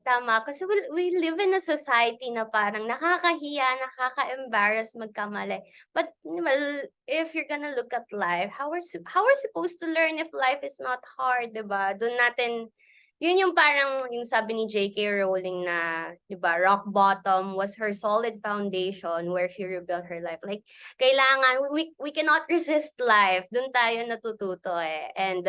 Tama. Kasi we live in a society na parang nakakahiya, nakaka-embarrass magkamali. But well, if you're gonna look at life, how we're supposed to learn if life is not hard, 'di ba? Doon natin, yun yung parang yung sabi ni J.K. Rowling na, 'di ba, rock bottom was her solid foundation where she rebuilt her life. Like, kailangan, we cannot resist life. Doon tayo natututo eh. And,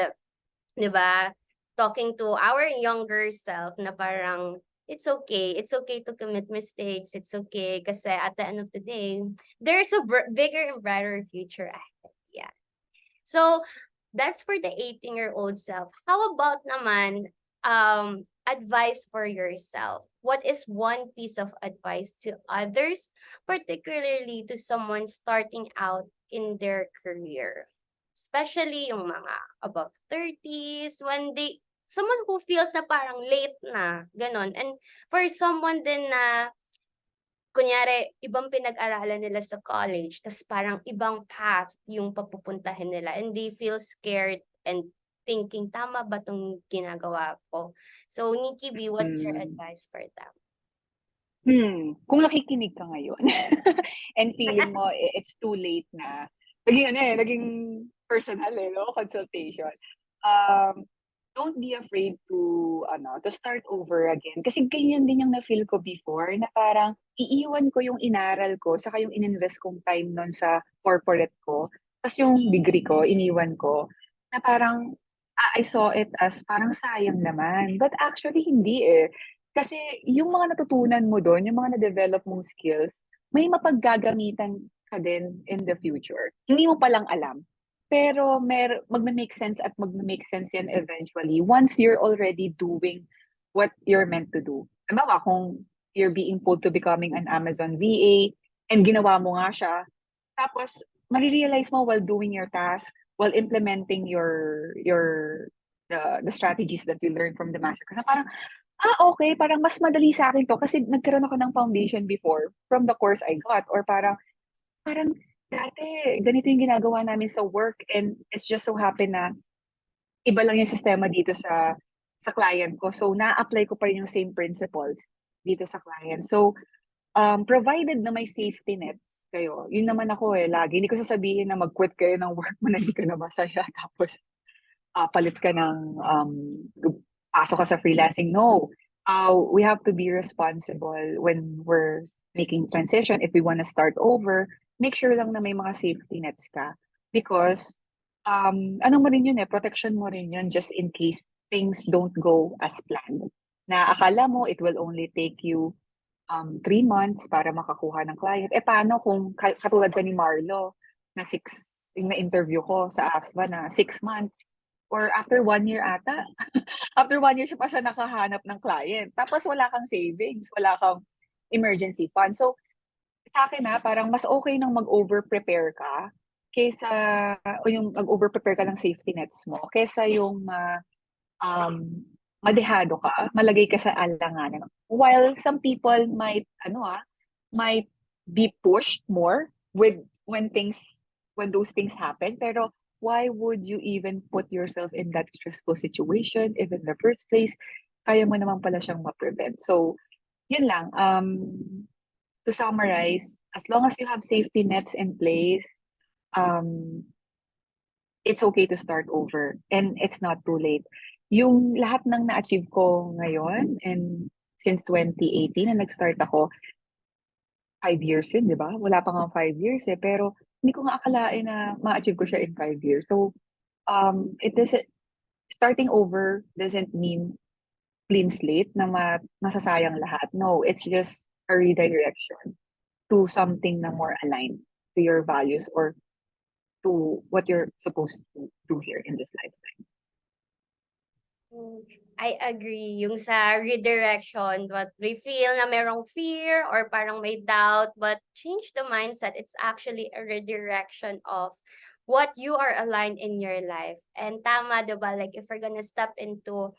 'di ba, talking to our younger self na parang, it's okay to commit mistakes, it's okay kasi at the end of the day, there's a bigger and brighter future ahead. Yeah. So, that's for the 18-year-old self. How about naman, advice for yourself? What is one piece of advice to others, particularly to someone starting out in their career? Especially yung mga above 30s, someone who feels na parang late na, ganon. And for someone din na kunyari ibang pinag-aralan nila sa college tas parang ibang path yung papupuntahin nila and they feel scared and thinking, "Tama ba 'tong ginagawa ko?" So, Nikki B, what's your Hmm. advice for them? Kung nakikinig ka ngayon and feeling mo it's too late na, naging personal, 'no, consultation. Um, don't be afraid to start over again. Kasi ganyan din yung na-feel ko before na parang iiwan ko yung inaral ko saka yung ininvest kong time nun sa corporate ko, tas yung degree ko iniwan ko, na parang, I saw it as parang sayang naman. But actually hindi, eh. Kasi yung mga natutunan mo dun, yung mga na-develop mong skills, may mapaggagamitan ka din in the future. Hindi mo palang alam. Pero magme-make sense at magme-make sense yan eventually once you're already doing what you're meant to do. Halimbawa, kung you're being pulled to becoming an Amazon VA and ginawa mo nga siya, tapos marirealize mo while doing your task, while implementing the strategies that you learned from the master class, na parang, okay, parang mas madali sa akin 'to kasi nagkaroon ako ng foundation before from the course I got, or parang dati ganito yung ginagawa namin sa work and it's just so happen na iba lang yung sistema dito sa client ko. So na-apply ko pa rin yung same principles dito sa client. So, provided na may safety nets kayo, yun naman ako, lagi. Hindi ko sasabihin na mag-quit kayo ng work mo na hindi ka na masaya tapos palit ka ng pasok ka sa freelancing. No. We have to be responsible when we're making transition. If we want to start over, make sure lang na may mga safety nets ka. Because, ano mo rin yun, protection mo rin yun just in case things don't go as planned. Na akala mo it will only take you 3 months para makakuha ng client. Paano kung katulad ka ni Marlo na yung na-interview ko sa ASBA na 6 months, or after 1 year ata. After 1 year siya pa siya nakahanap ng client. Tapos wala kang savings, wala kang emergency fund. So, sa akin parang mas okay nang mag-over-prepare ka kaysa, o yung mag-over-prepare ka ng safety nets mo, kaysa yung um, madehado ka, malagay ka sa alanganan. While some people might be pushed more with when those things happen. Pero why would you even put yourself in that stressful situation if in the first place, kaya mo naman pala siyang ma-prevent. So, yun lang. To summarize, as long as you have safety nets in place, um, it's okay to start over and it's not too late. Yung lahat ng na-achieve ko ngayon and since 2018 na nag-start ako, 5 years yun, di ba? Wala pa nga 5 years pero hindi ko nga akalain na ma-achieve ko siya in 5 years. So, it doesn't, starting over doesn't mean clean slate na masasayang lahat. No, it's just a redirection to something na more aligned to your values or to what you're supposed to do here in this lifetime. I agree. Yung sa redirection, what we feel na merong fear or parang may doubt, but change the mindset. It's actually a redirection of what you are aligned in your life. And tama, diba? Like if we're gonna step into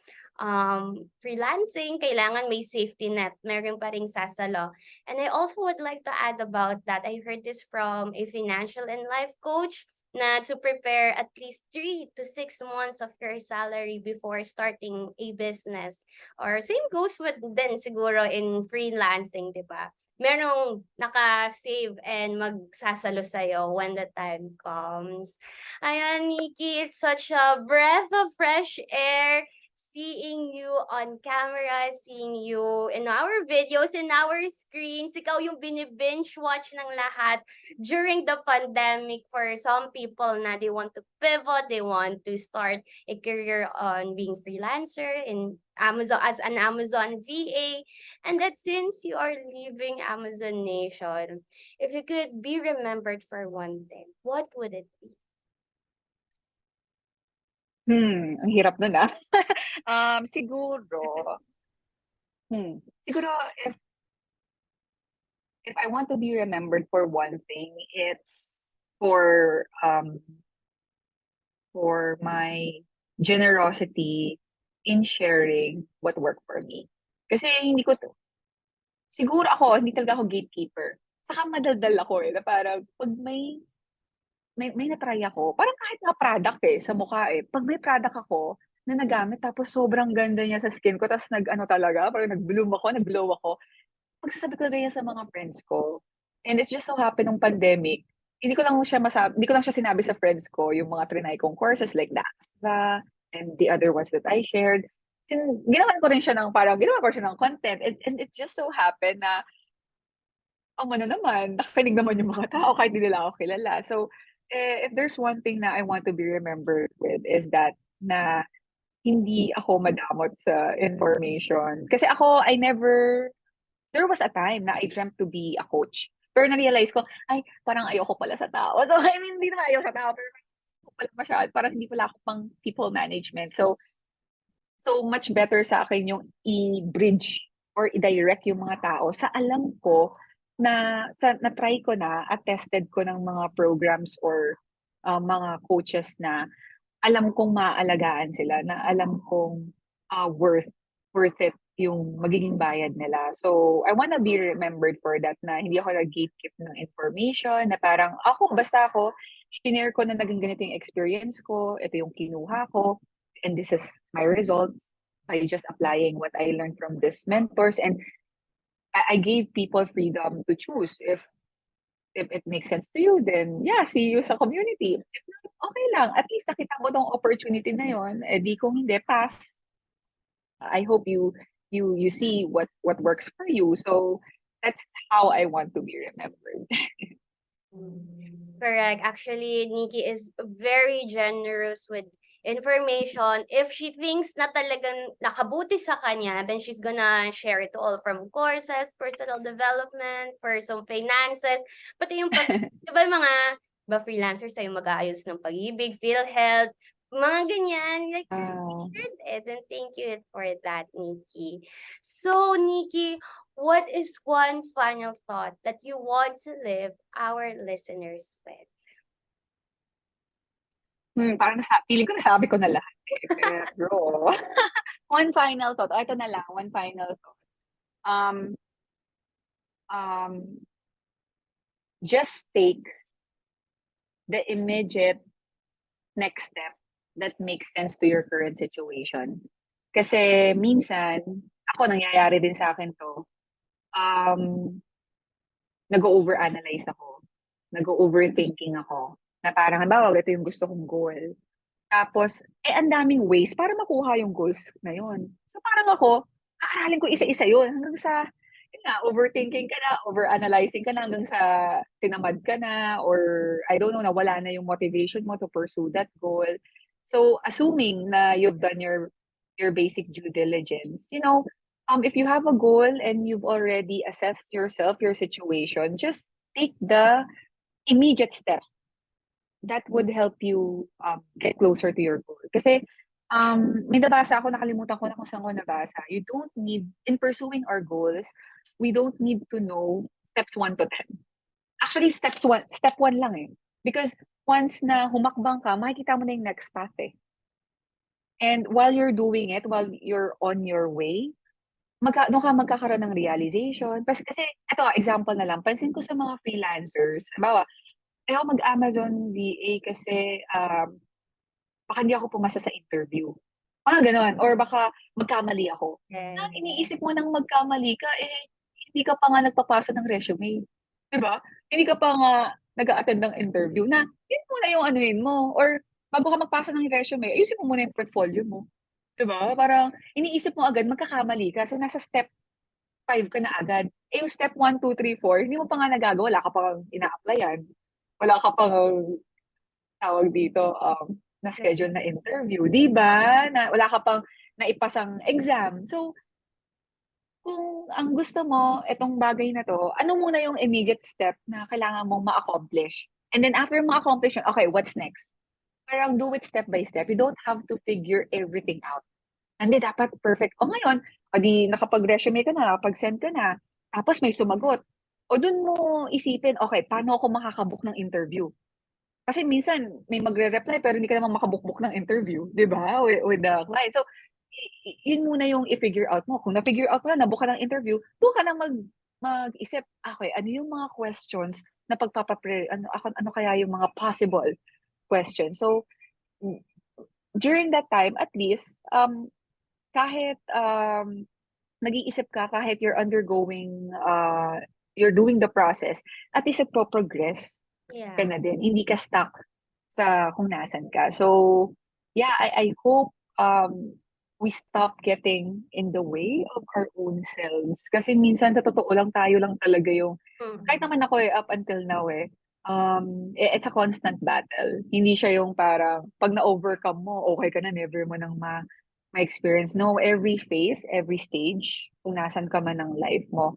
freelancing, kailangan may safety net. Meron pa ring sasalo. And I also would like to add about that. I heard this from a financial and life coach na to prepare at least 3 to 6 months of your salary before starting a business. Or same goes with din siguro in freelancing, di ba? Merong naka-save and magsasalo sa'yo when the time comes. Ayan, Nikki, it's such a breath of fresh air seeing you on camera, seeing you in our videos, in our screens. Ikaw yung binibinge watch ng lahat during the pandemic. For some people na they want to pivot, they want to start a career on being freelancer in Amazon as an Amazon VA. And that since you are leaving Amazon Nation, if you could be remembered for one thing, what would it be? Ang hirap nun siguro, siguro if I want to be remembered for one thing, it's for my generosity in sharing what worked for me. Kasi siguro ako, hindi talaga ako gatekeeper. Saka madaldal ako na parang pag may na-try ako, parang kahit nga product sa mukha 'pag may product ako na nagamit tapos sobrang ganda niya sa skin ko ta's nag-ano talaga, parang nag-bloom ako, nag-glow ako, magsasabi ko ganyan sa mga friends ko. And it just so happen nung pandemic, hindi ko lang siya sinabi sa friends ko yung mga triny kong courses like the ASVA and the other ones that I shared. Ginawan ko siya ng content and it just so happened na ang ano naman, nakikinig naman yung mga tao kahit hindi nila ako kilala. So, if there's one thing na I want to be remembered with is that na hindi ako madamot sa information. Kasi ako, there was a time na I dreamt to be a coach. Pero na-realize ko, ay, parang ayoko pala sa tao. So, I mean, hindi naman ayoko sa tao, pero ayoko pala masyado. Parang hindi pala ako pang people management. So much better sa akin yung i-bridge or i-direct yung mga tao sa alam ko na-try ko na at tested ko ng mga programs or mga coaches na alam kong maaalagaan sila, na alam kong worth it yung magiging bayad nila. So, I wanna be remembered for that na hindi ako nag-gatekeep ng information, na parang basta ako, shinare ko na naging ganito yung experience ko, ito yung kinuha ko, and this is my results by just applying what I learned from these mentors. And I gave people freedom to choose. If it makes sense to you, then yeah, see you sa community. If not, okay lang. At least nakita mo tong opportunity na yon. Di kung hindi, pass. I hope you see what works for you. So that's how I want to be remembered. Correct. Actually, Nikki is very generous with information. If she thinks na talagang nakabuti sa kanya, then she's gonna share it all from courses, personal development, for some finances, pati yung di ba yung mga freelancers ay mag-aayos ng pag-ibig, PhilHealth, mga ganyan. Like, Wow. shared it, and thank you for that, Nikki. So, Nikki, what is one final thought that you want to leave our listeners with? Parang feeling ko nasabi ko na lahat pero one final thought. Ito na lang, one final thought. Just take the immediate next step that makes sense to your current situation. Kasi minsan, ako nangyayari din sa akin to, nag-overanalyze ako. Nag-overthinking ako. Na parang, halimbawa, ito yung gusto kong goal. Tapos, ang daming ways para makuha yung goals na yun. So parang ako, aaralin ko isa-isa yun hanggang sa, yun nga, overthinking ka na, overanalyzing ka na hanggang sa tinamad ka na, or I don't know, nawala na yung motivation mo to pursue that goal. So, assuming na you've done your basic due diligence, if you have a goal and you've already assessed yourself, your situation, just take the immediate steps that would help you get closer to your goal. Kasi may nabasa ako, nakalimutan ko na kung saan ko nabasa. You don't need, in pursuing our goals, we don't need to know steps 1 to 10. Actually, step 1 lang Because once na humakbang ka, makikita mo na yung next path And while you're doing it, while you're on your way, doon ka magkakaroon ng realization. Kasi, ito example na lang, pansin ko sa mga freelancers, halimbawa, ayaw mag-Amazon VA kasi baka hindi ako pumasa sa interview. Ganon. Or baka magkamali ako. Na iniisip mo nang magkamali ka, hindi ka pa nga nagpapasa ng resume. Diba? Hindi ka pa nga nag-a-attend ng interview na yun muna yung anuin mo. Or bago ka magpasa ng resume, ayusin mo muna yung portfolio mo. Diba? Parang iniisip mo agad, magkakamali ka. So nasa step 5 ka na agad. Yung step 1, 2, 3, 4, hindi mo pa nga nagagawa. Wala ka pang ina-applyan. Wala ka pang tawag dito, na schedule na interview, 'di ba? Na wala ka pang naipasang exam. So, kung ang gusto mo itong bagay na 'to, ano muna yung immediate step na kailangan mong ma-accomplish? And then after ma-accomplish yun, okay, what's next? Parang do it step by step. You don't have to figure everything out. Hindi dapat perfect. O ngayon, di nakapag-resume ka na, nakapag-send ka na, tapos may sumagot. O dun mo isipin, okay, paano ako makakabook ng interview? Kasi minsan may magre-reply pero hindi ka naman makabukbuk ng interview, 'di ba? With the client. So, yun muna yung i-figure out mo. Kung na-figure out mo na, nabook ka ng interview, doon ka na mag-isip, okay, ano yung mga questions na ano kaya yung mga possible questions. So, mm, during that time, at least, kahit nag-iisip ka, kahit you're doing the process, at least nagpo-progress ka Yeah. na din. Hindi ka stuck sa kung nasan ka. So, yeah, I hope we stop getting in the way of our own selves. Kasi minsan sa totoo lang tayo lang talaga yung, kahit Mhm. naman ako up until now it's a constant battle. Hindi siya yung parang pag na-overcome mo, okay ka na, never mo nang ma-experience. No, every phase, every stage, kung nasan ka man ng life mo,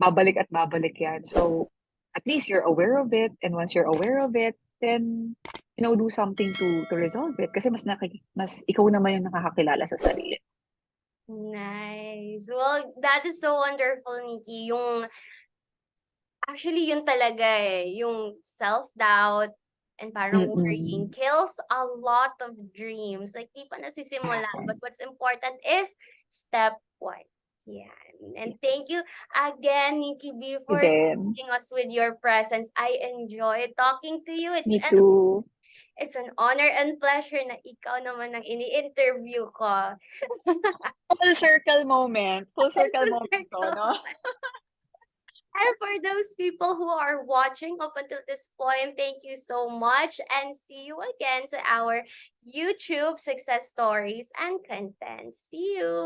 babalik at babalik yan. So, at least you're aware of it. And once you're aware of it, then, do something to resolve it. Kasi mas ikaw naman yung nakakakilala sa sarili. Nice. Well, that is so wonderful, Nikki. Actually, yun talaga yung self-doubt and parang worrying Mm-mm. kills a lot of dreams. Like, di pa nasisimulan. But what's important is step one. Yeah. And thank you again, Nikki B, You for din. giving us with your presence. I enjoyed talking to you. Me too. It's an honor and pleasure na ikaw naman ang ini-interview ko. Full circle moment. Full circle Full moment to, circle. no? And for those people who are watching up until this point, thank you so much and see you again to our YouTube success stories and content. See you!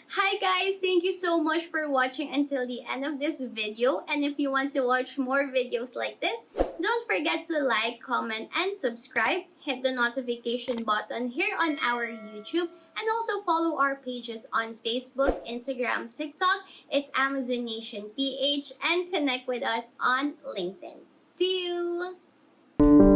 Hi guys, thank you so much for watching until the end of this video. And if you want to watch more videos like this, don't forget to like, comment, and subscribe. Hit the notification button here on our YouTube and also follow our pages on Facebook, Instagram, TikTok. It's Amazon Nation PH and connect with us on LinkedIn. See you!